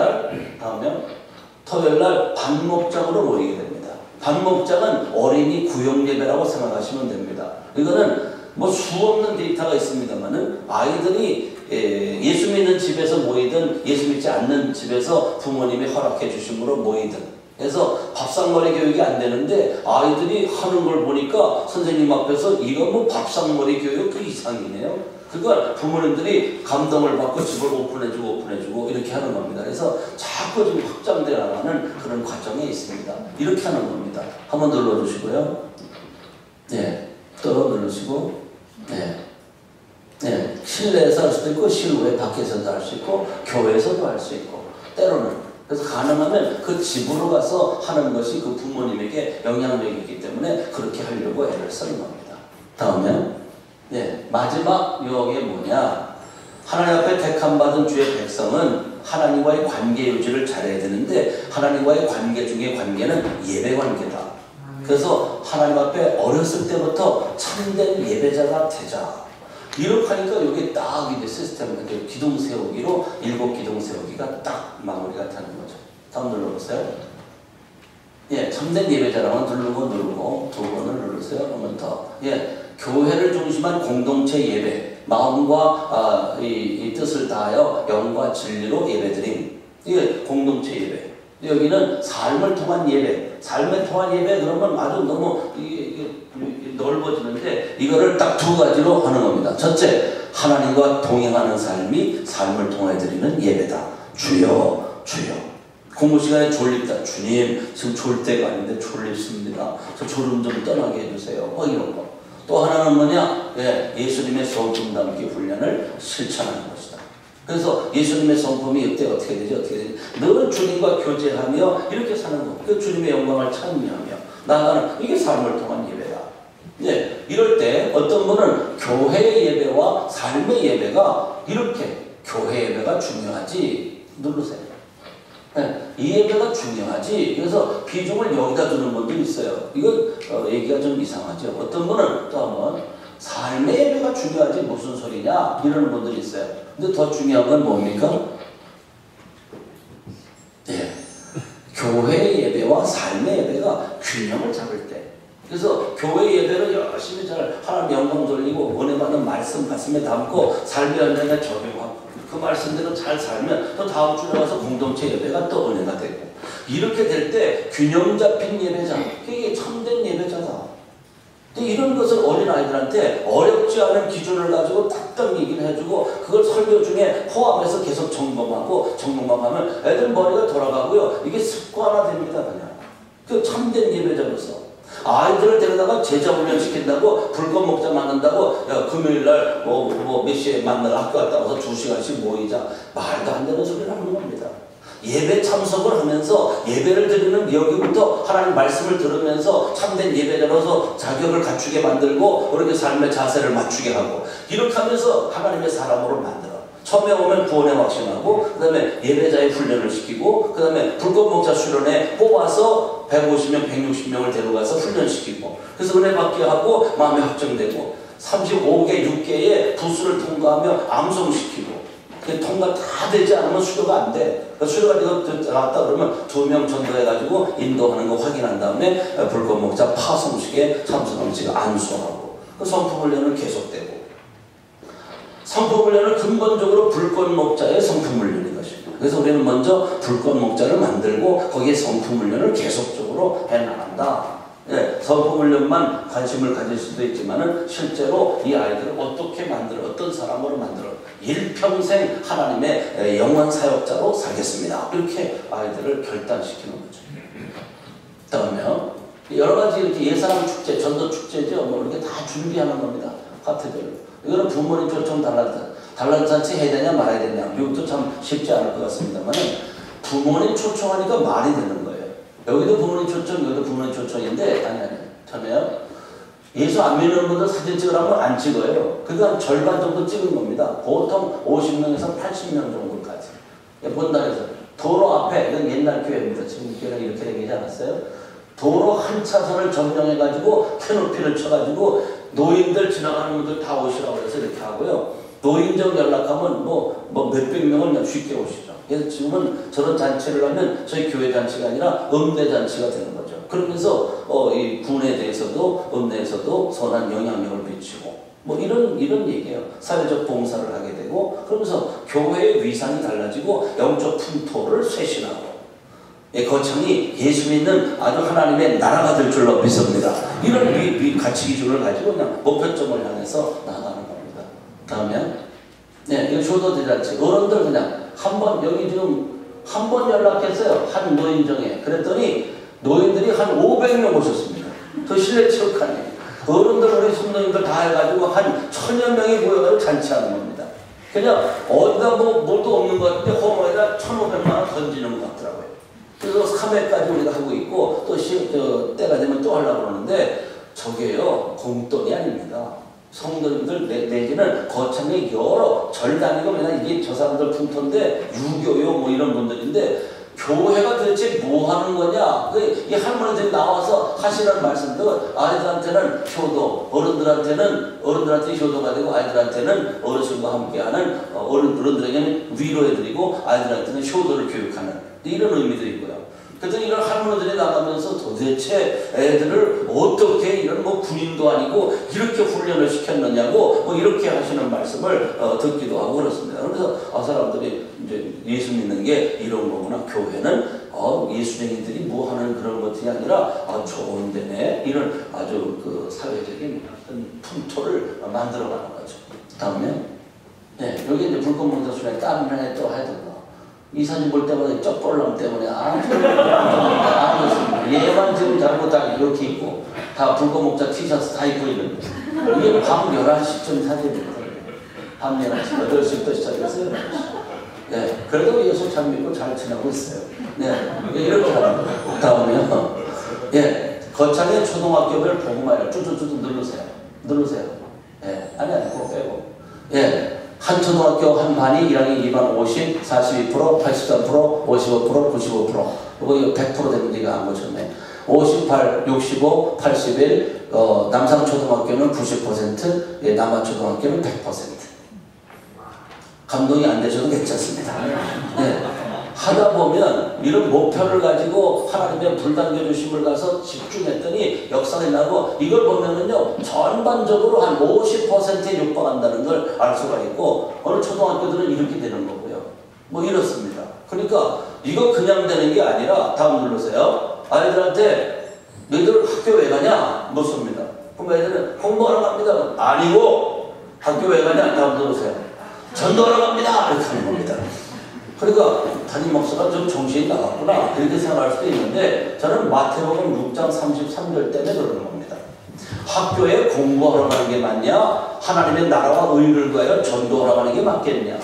Speaker 1: 날 반목장으로 모이게 됩니다. 반목장은 어린이 구역 예배라고 생각하시면 됩니다. 이거는 뭐 수없는 데이터가 있습니다만은 아이들이 예수 믿는 집에서 모이든 예수 믿지 않는 집에서 부모님이 허락해 주심으로 모이든 그래서 밥상머리 교육이 안 되는데 아이들이 하는 걸 보니까 선생님 앞에서 이거 뭐 밥상머리 교육 그 이상이네요. 그걸 부모님들이 감동을 받고 집을 오픈해주고 이렇게 하는 겁니다. 그래서 자꾸 지금 확장되어 나가는 그런 과정에 있습니다. 이렇게 하는 겁니다. 한번 눌러주시고요. 네, 또 누르시고 네, 실내에서 할 수도 있고 실외 밖에서도 할 수 있고 교회에서도 할 수 있고 때로는 그래서 가능하면 그 집으로 가서 하는 것이 그 부모님에게 영향력이 있기 때문에 그렇게 하려고 애를 쓰는 겁니다. 다음에 마지막 유형이 뭐냐? 하나님 앞에 택함받은 주의 백성은 하나님과의 관계 유지를 잘해야 되는데 하나님과의 관계 중에 관계는 예배 관계다. 그래서 하나님 앞에 어렸을 때부터 참된 예배자가 되자. 이렇게 하니까 이게 딱 이제 시스템, 기둥 세우기로 7기둥 세우기가 딱 마무리가 되는 거죠. 다음 눌러보세요. 참된 예배자라면 누르고 2번을 누르세요. 한 번 더. 교회를 중심한 공동체 예배, 마음과 이 뜻을 다하여 영과 진리로 예배드림. 이게 공동체 예배. 여기는 삶을 통한 예배, 삶을 통한 예배 그러면 아주 너무 이게 넓어지는데 이거를 딱 두 가지로 하는 겁니다. 첫째, 하나님과 동행하는 삶이 삶을 통해 드리는 예배다. 주여, 주여. 공부 시간에 졸립다. 주님, 지금 졸 때가 아닌데 졸립습니다. 저 졸음 좀 떠나게 해주세요. 뭐 이런 거. 또 하나는 뭐냐? 예수님의 성품 담기 훈련을 실천하는 것이다. 그래서 예수님의 성품이 이때 어떻게 되지? 어떻게 되지? 늘 주님과 교제하며 이렇게 사는 것. 그 주님의 영광을 찬미하며 나아가는 이게 삶을 통한 예배다. 이럴 때 어떤 분은 교회의 예배와 삶의 예배가 이렇게 교회 예배가 중요하지. 누르세요. 이 예배가 중요하지. 그래서 비중을 여기다 두는 분들이 있어요. 이건 얘기가 좀 이상하죠. 어떤 분은 또 한번 삶의 예배가 중요하지 무슨 소리냐 이러는 분들이 있어요. 근데 더 중요한 건 뭡니까? 교회의 예배와 삶의 예배가 균형을 잡을 때. 그래서 교회 예배를 열심히 잘 하나님 영광 돌리고 은혜 받는 말씀 가슴에 담고 삶의 현장에 적용하고 그 말씀대로 잘 살면 또 다음 주에 가서 공동체 예배가 또 은혜가 되고 이렇게 될 때 균형 잡힌 예배자, 이게 참된 예배자다. 이런 것을 어린아이들한테 어렵지 않은 기준을 가지고 딱딱 얘기를 해주고 그걸 설교 중에 포함해서 계속 점검만 하면 애들 머리가 돌아가고요. 이게 습관화 됩니다. 그냥. 그 참된 예배자로서 아이들을 데려다가 제자 훈련 시킨다고 불꽃 목자 만든다고 야 금요일날 몇 시에 만나러 학교 갔다 와서 2시간씩 모이자 말도 안 되는 소리를 하는 겁니다. 예배 참석을 하면서 예배를 드리는 여기부터 하나님 말씀을 들으면서 참된 예배자로서 자격을 갖추게 만들고 그렇게 삶의 자세를 맞추게 하고 이렇게 하면서 하나님의 사람으로 만들어. 처음에 오면 구원에 확신하고 그 다음에 예배자의 훈련을 시키고 그 다음에 불꽃 목자 수련회 뽑아서 150명, 160명을 데려가서 훈련시키고 그래서 은혜 받게 하고 마음에 확정되고 35개, 6개의 부수를 통과하며 암송시키고 통과 다 되지 않으면 수료가 안 돼. 수료가 나왔다 그러면 2명 전도해가지고 인도하는 거 확인한 다음에 불꽃 목자 파송식에 참석하면 지가 안수하고 그 성품 훈련은 계속되고 성품 훈련은 근본적으로 불꽃 목자의 성품 훈련인 것입니다. 그래서 우리는 먼저 불꽃 목자를 만들고 거기에 성품 훈련을 계속적으로 해나간다. 성품 훈련만 관심을 가질 수도 있지만은 실제로 이 아이들을 어떻게 만들어, 어떤 사람으로 만들어 일평생 하나님의 영원 사역자로 살겠습니다. 이렇게 아이들을 결단시키는 거죠. 그다음에 여러 가지 이렇게 예사람 축제, 전도 축제죠. 뭐 이렇게 다 준비하는 겁니다. 파트별로. 이거는 부모님 초청 달란트 잔치 해야 되냐 말아야 되냐. 이것도 참 쉽지 않을 것 같습니다만 부모님 초청하니까 말이 되는 거예요. 여기도 부모님 초청, 여기도 부모님 초청인데 아니 전에요. 예수 안 믿는 분들 사진 찍으라면 안 찍어요. 그거 한 절반 정도 찍은 겁니다. 보통 50명에서 80명 정도까지. 본당에서 도로 앞에, 이건 옛날 교회입니다. 지금 교회가 이렇게 되지 않았어요? 도로 한 차선을 점령해가지고 캐노피를 쳐가지고 노인들 지나가는 분들 다 오시라고 해서 이렇게 하고요. 노인정 연락하면 몇백 명을 그냥 쉽게 오시죠. 그래서 지금은 저런 잔치를 하면 저희 교회 잔치가 아니라 읍내 잔치가 되는 거죠. 그러면서 이 군에 대해서도 읍내에서도 선한 영향력을 미치고 이런 얘기예요. 사회적 봉사를 하게 되고 그러면서 교회의 위상이 달라지고 영적 풍토를 쇄신하고 거창이 예수 믿는 아주 하나님의 나라가 될 줄로 믿습니다. 이런 가치 기준을 가지고 그냥 목표점을 향해서 나아가는 겁니다. 다음에 이거 효도 대잔치 어른들 그냥 여기 지금 한 번 연락했어요. 한 노인정에. 그랬더니 노인들이 한 500명 오셨습니다. 저 실내 체육관에. 어른들 우리 순노인들 다 해가지고 한 1000여 명이 모여가지고 잔치하는 겁니다. 그냥 어디다 뭘도 없는 것 같은데 호모에다 1,500만 원 던지는 것 같더라고요. 그래서 3회까지 우리가 하고 있고 또 때가 되면 또 하려고 그러는데 저게요 공돈이 아닙니다. 성도님들 내지는 거창에 여러 절 다니고 맨날 이게 저 사람들 풍토인데 유교요 이런 분들인데 교회가 도대체 뭐 하는 거냐? 이 할머니들이 나와서 하시는 말씀도 아이들한테는 효도, 어른들한테 효도가 되고 아이들한테는 어르신과 함께하는 어른들에게는 위로해드리고 아이들한테는 효도를 교육하는 이런 의미도 있고요. 그래서 이런 할머니들이 나가면서 도대체 애들을 어떻게 이런 뭐 군인도 아니고 이렇게 훈련을 시켰느냐고 뭐 이렇게 하시는 말씀을 듣기도 하고 그렇습니다. 그래서 사람들이 이제 예수 믿는 게 이런 거구나. 교회는 예수쟁이들이 뭐 하는 그런 것이 아니라 좋은 데네 이런 아주 그 사회적인 어떤 풍토를 만들어가는 거죠. 다음에 여기 이제 불꽃문자순에 땀이나 또 하여튼 이 사진 볼 때마다 쩍벌람 때문에 좋습니다. 얘만 지금 잘못하게 이렇게 입고 다 불꽃목자 티셔츠 다 입고 있는 이게 밤 11시쯤 사진입니다. 밤 11시, 8시부터 시작했어요. 그래도 예수 잘 믿고 잘 지내고 있어요. 이렇게 하는 거예요. 다음에요. 거창의 초등학교별 복마를 쭈쭈쭈 누르세요. 아니, 그거 빼고. 한 초등학교 한 반이 1학년 2반 50, 42%, 83%, 55%, 95%. 이거 100% 되는 지가 안 거쳤네. 58, 65, 81, 남상초등학교는 90%, 남아초등학교는 100%. 감동이 안 되셔도 괜찮습니다. 하다 보면 이런 목표를 가지고 하나님의 불당겨주심을 가서 집중했더니 역사가 나고 이걸 보면은요 전반적으로 한 50%에 육박한다는 걸 알 수가 있고 어느 초등학교들은 이렇게 되는 거고요. 뭐 이렇습니다. 그러니까 이거 그냥 되는 게 아니라 다음 눌러세요. 아이들한테 너희들 학교 왜 가냐? 묻습니다. 그럼 애들은 공부하러 갑니다. 아니고 학교 왜 가냐? 다음 눌러세요. 전도하러 갑니다. 이렇게 하는 겁니다. 그러니까 담임 목사가 좀 정신이 나갔구나 이렇게 생각할 수도 있는데 저는 마태복음 6장 33절 때문에 그러는 겁니다. 학교에 공부하러 가는 게 맞냐? 하나님의 나라와 의를 구하여 전도하러 가는 게 맞겠냐?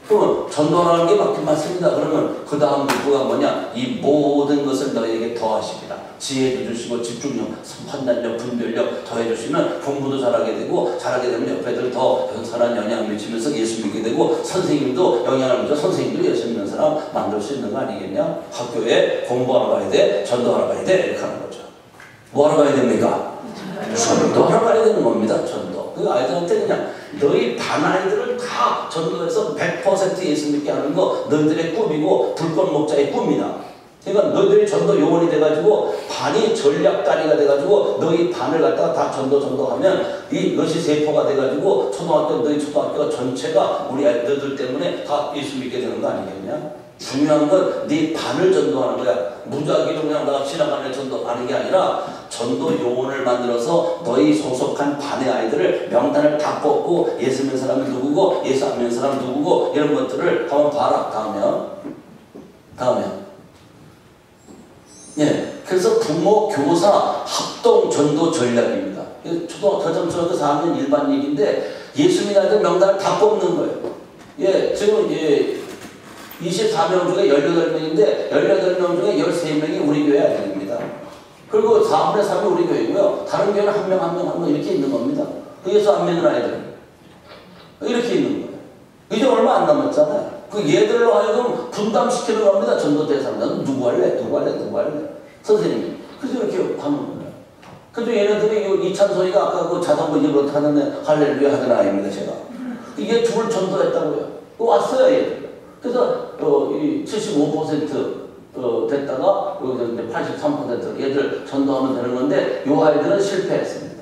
Speaker 1: 그러면 전도하러 가는 게 맞긴 맞습니다. 그러면 그 다음 누구가 뭐냐? 이 모든 것을 너희에게 더하십니다. 지혜도 주시고 집중력, 판단력, 분별력 더해주시면 공부도 잘하게 되고 잘하게 되면 옆에들 더 선한 영향을 미치면서 예수 믿게 되고 선생님도 영향을 미쳐 선생님도 예수 믿는 사람 만들 수 있는 거 아니겠냐? 학교에 공부하러 가야 돼, 전도하러 가야 돼 이렇게 하는 거죠. 뭐 하러 가야 됩니까? 전도하러 가야 되는 겁니다. 전도. 그 아이들한테 그냥 너희 반 아이들을 다 전도해서 100% 예수 믿게 하는 거 너희들의 꿈이고 불꽃 목자의 꿈이다. 그러니까 너희들이 전도 요원이 돼가지고 반이 전략다리가 돼가지고 너희 반을 갖다가 다 전도하면 이것이 세포가 돼가지고 너희 초등학교가 전체가 우리 아이들 때문에 다 예수 믿게 되는 거 아니겠냐? 중요한 건 네 반을 전도하는 거야. 무작위로 그냥 나 지나가는 전도하는 게 아니라 전도 요원을 만들어서 너희 소속한 반의 아이들을 명단을 다 뽑고 예수 믿는 사람은 누구고 예수 안 믿는 사람은 누구고 이런 것들을 한번 봐라. 다음에 그래서 부모, 교사 합동 전도 전략입니다. 초등학교 4학년 일반 얘기인데 예수 믿는 아이들 명단을 다 뽑는 거예요. 지금 24명 중에 18명인데 18명 중에 13명이 우리 교회 아이들입니다. 그리고 4분의 3이 우리 교회고요. 다른 교회는 한 명 이렇게 있는 겁니다. 예수 안 믿는 아이들 이렇게 있는 거예요. 이제 얼마 안 남았잖아요. 그 얘들로 하여금 분담시키는 겁니다. 전도 대상자는 누구 할래? 선생님이. 그래서 이렇게 하는 거예요. 그래서 얘네들이 이 찬소리가 아까 그 자전거 입으로 타는 할렐루야 하던 아이입니다. 제가. 이게 둘 전도했다고요. 왔어요 얘들. 그래서 75% 됐다가 여기서 이제 83% 얘들 전도하면 되는 건데 요 아이들은 실패했습니다.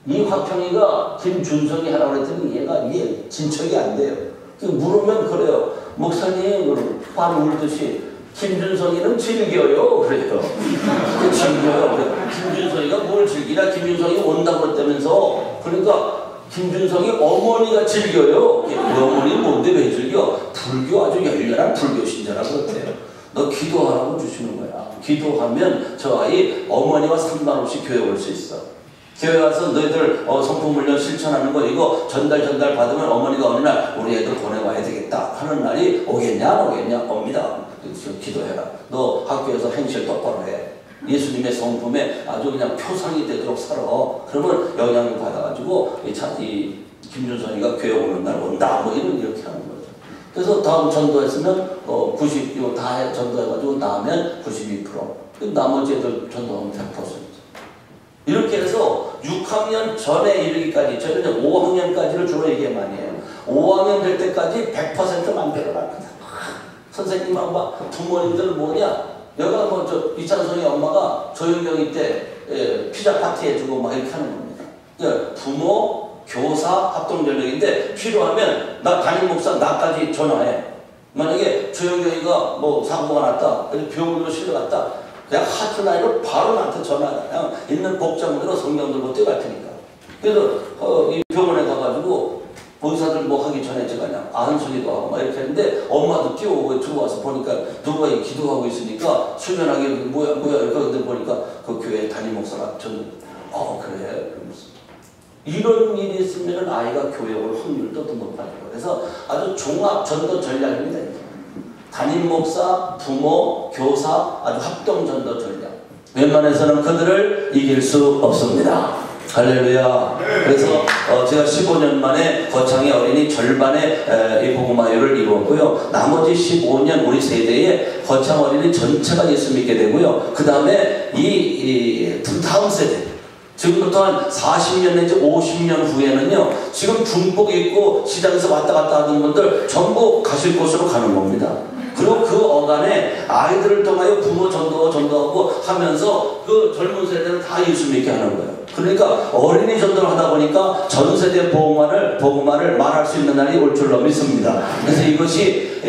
Speaker 1: 이 화평이가 김준성이 하라고 그랬더니 얘가 진척이 안 돼요. 물으면 그래요. 목사님 그럼 반 울듯이 김준성이는 즐겨요 그래요. 즐겨요. 그래. 김준성이가 뭘 즐기나? 김준성이 온다고 그랬다면서. 그러니까 김준성이 어머니가 즐겨요. 어머니 뭔데 왜 즐겨? 불교 아주 열렬한 불교 신자라고 그랬대요. 너 기도하라고 주시는 거야. 기도하면 저 아이 어머니와 상관없이 교회 올 수 있어. 교회 와서 너희들 성품훈련 실천하는 거 이거 전달 받으면 어머니가 어느 날 우리 애들 보내와야 되겠다 하는 날이 오겠냐 옵니다. 기도해라. 너 학교에서 행실 똑바로 해. 예수님의 성품에 아주 그냥 표상이 되도록 살아. 그러면 영향을 받아가지고 이 김준선이가 교회 오는 날 온다. 뭐 이렇게 하는 거죠. 그래서 다음 전도했으면 90, 다 전도해가지고 나면 92%. 나머지 애들 전도하면 100%. 이렇게 해서 6학년 전에 이르기까지 저희는 5학년까지를 주로 얘기 많이 해요. 5학년 될 때까지 100% 만들어갑니다. 선생님하고 막 부모님들 뭐냐? 여기가 뭐 저 이찬성의 엄마가 조윤경이 때 피자 파티 해주고 막 이렇게 하는 겁니다. 그러니까 부모, 교사 합동전력인데 필요하면 나 담임 목사 나까지 전화해. 만약에 조윤경이가 뭐 사고가 났다, 병원으로 실려갔다, 그냥 하트라인으로 바로 나한테 전화해. 그냥 있는 복장으로 성경 들고 뛰어갈 테니까. 그래서 이 병원에 가가지고 의사들 뭐 하기 전에 제가 그냥 안수기도 하고 막 이렇게 했는데 엄마도 뛰어오고 들어와서 보니까 누가 기도하고 있으니까 수면하게 뭐야 이렇게 보니까 그 교회 담임 목사가 전 그래. 이런 일이 있으면 아이가 교회 올 확률도 더 높아져요. 그래서 아주 종합 전도 전략입니다. 담임 목사, 부모, 교사 아주 합동 전도 전략. 웬만해서는 그들을 이길 수 없습니다. 할렐루야. 그래서 제가 15년 만에 거창의 어린이 절반의 이 복음화요를 이루었고요. 나머지 15년 우리 세대에 거창 어린이 전체가 예수 믿게 되고요. 그 다음에 이 다음 세대 지금부터 한 40년 내지 50년 후에는요, 지금 중복 입고 시장에서 왔다 갔다 하는 분들 전부 가실 곳으로 가는 겁니다. 그리고 그 어간에 아이들을 통하여 부모 전도하고 하면서 그 젊은 세대는 다 예수 믿게 하는 거예요. 그러니까 어린이 전도를 하다 보니까 전 세대 복음화를 말할 수 있는 날이 올 줄로 믿습니다. 그래서 이것이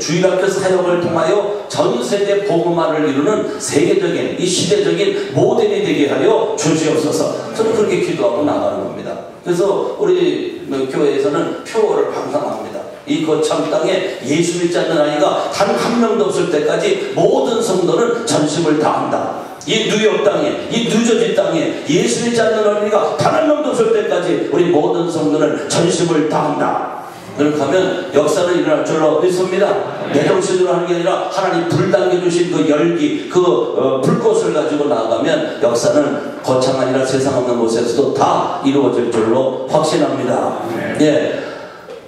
Speaker 1: 주일학교 사역을 통하여 전 세대 복음화를 이루는 세계적인 이 시대적인 모델이 되게 하여 주시옵소서. 저는 그렇게 기도하고 나가는 겁니다. 그래서 우리 교회에서는 표어를 항상 합니다. 이 거창 땅에 예수 믿지 않는 아이가 단 한 명도 없을 때까지 모든 성도는 전심을 다한다. 이 뉴욕 땅에, 이 뉴저지 땅에 예수 믿지 않는 어린이가 단 한 명도 없을 때까지 우리 모든 성도는 전심을 다한다. 그렇게 하면 역사는 일어날 줄로 믿습니다. 내 정신으로 하는 게 아니라 하나님 불 당겨주신 그 열기, 그 불꽃을 가지고 나아가면 역사는 거창 아니라 세상 없는 곳에서도 다 이루어질 줄로 확신합니다. 예.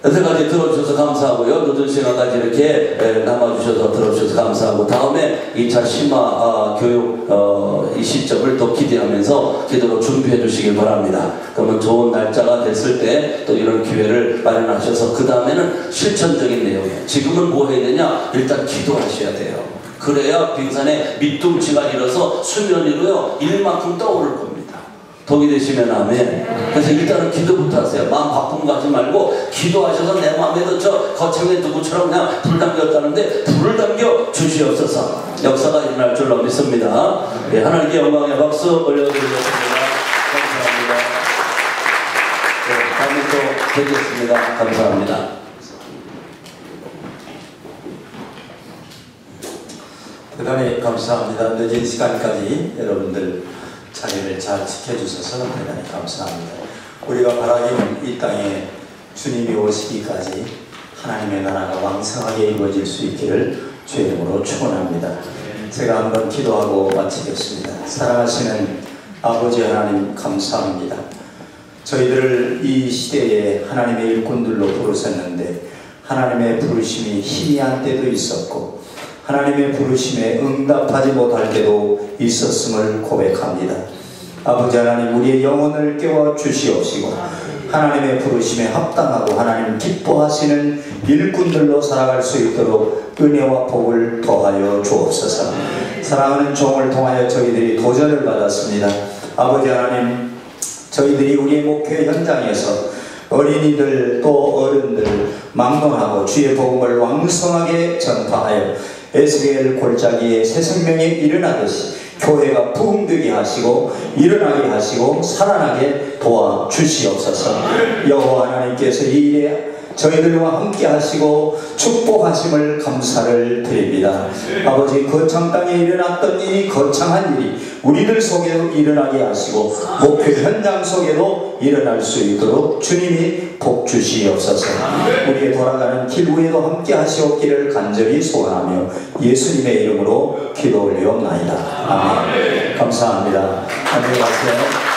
Speaker 1: 여태까지 들어주셔서 감사하고요. 늦은 시간까지 이렇게 남아주셔서 들어주셔서 감사하고, 다음에 2차 심화 교육 이 시점을 또 기대하면서 기도로 준비해 주시길 바랍니다. 그러면 좋은 날짜가 됐을 때 또 이런 기회를 마련하셔서 그 다음에는 실천적인 내용이에요. 지금은 뭐 해야 되냐? 일단 기도하셔야 돼요. 그래야 빙산에 밑둥치가 일어서 수면 위로요 일만큼 떠오를 겁니다. 동의 되시면 아멘. 그래서 일단은 기도부터 하세요. 마음 바쁜 거 하지 말고 기도하셔서 내 마음에도 저 거창에 누구처럼 그냥 불 담겼다는데 불을 담겨 주시옵소서. 역사가 일어날 줄로 믿습니다. 예, 하나님께 영광의 박수 올려드리겠습니다. 감사합니다. 네, 다음에 또 뵙겠습니다. 감사합니다.
Speaker 4: 대단히 감사합니다. 늦은 시간까지 여러분들 자리를 잘 지켜주셔서 대단히 감사합니다. 우리가 바라기는 이 땅에 주님이 오시기까지 하나님의 나라가 왕성하게 이루어질 수 있기를 주의 이름으로 축원합니다. 제가 한번 기도하고 마치겠습니다. 사랑하시는 아버지 하나님 감사합니다. 저희들을 이 시대에 하나님의 일꾼들로 부르셨는데 하나님의 부르심이 희미한 때도 있었고 하나님의 부르심에 응답하지 못할 때도 있었음을 고백합니다. 아버지 하나님, 우리의 영혼을 깨워 주시옵시고 하나님의 부르심에 합당하고 하나님 기뻐하시는 일꾼들로 살아갈 수 있도록 은혜와 복을 더하여 주옵소서. 사랑하는 종을 통하여 저희들이 도전을 받았습니다. 아버지 하나님, 저희들이 우리의 목회 현장에서 어린이들 또 어른들 막론하고 주의 복음을 왕성하게 전파하여 에스겔 골짜기에 새 생명이 일어나듯이 교회가 부흥되게 하시고 일어나게 하시고 살아나게 도와주시옵소서. 여호와 하나님께서 이 일에 저희들과 함께 하시고 축복하심을 감사를 드립니다. 아버지, 거창 땅에 일어났던 이 거창한 일이 우리들 속에도 일어나게 하시고 목표 현장 속에도 일어날 수 있도록 주님이 복 주시옵소서. 우리의 돌아가는 길 위에도 함께 하시옵기를 간절히 소원하며 예수님의 이름으로 기도 올리옵나이다. 아멘. 감사합니다. 안녕히 가세요.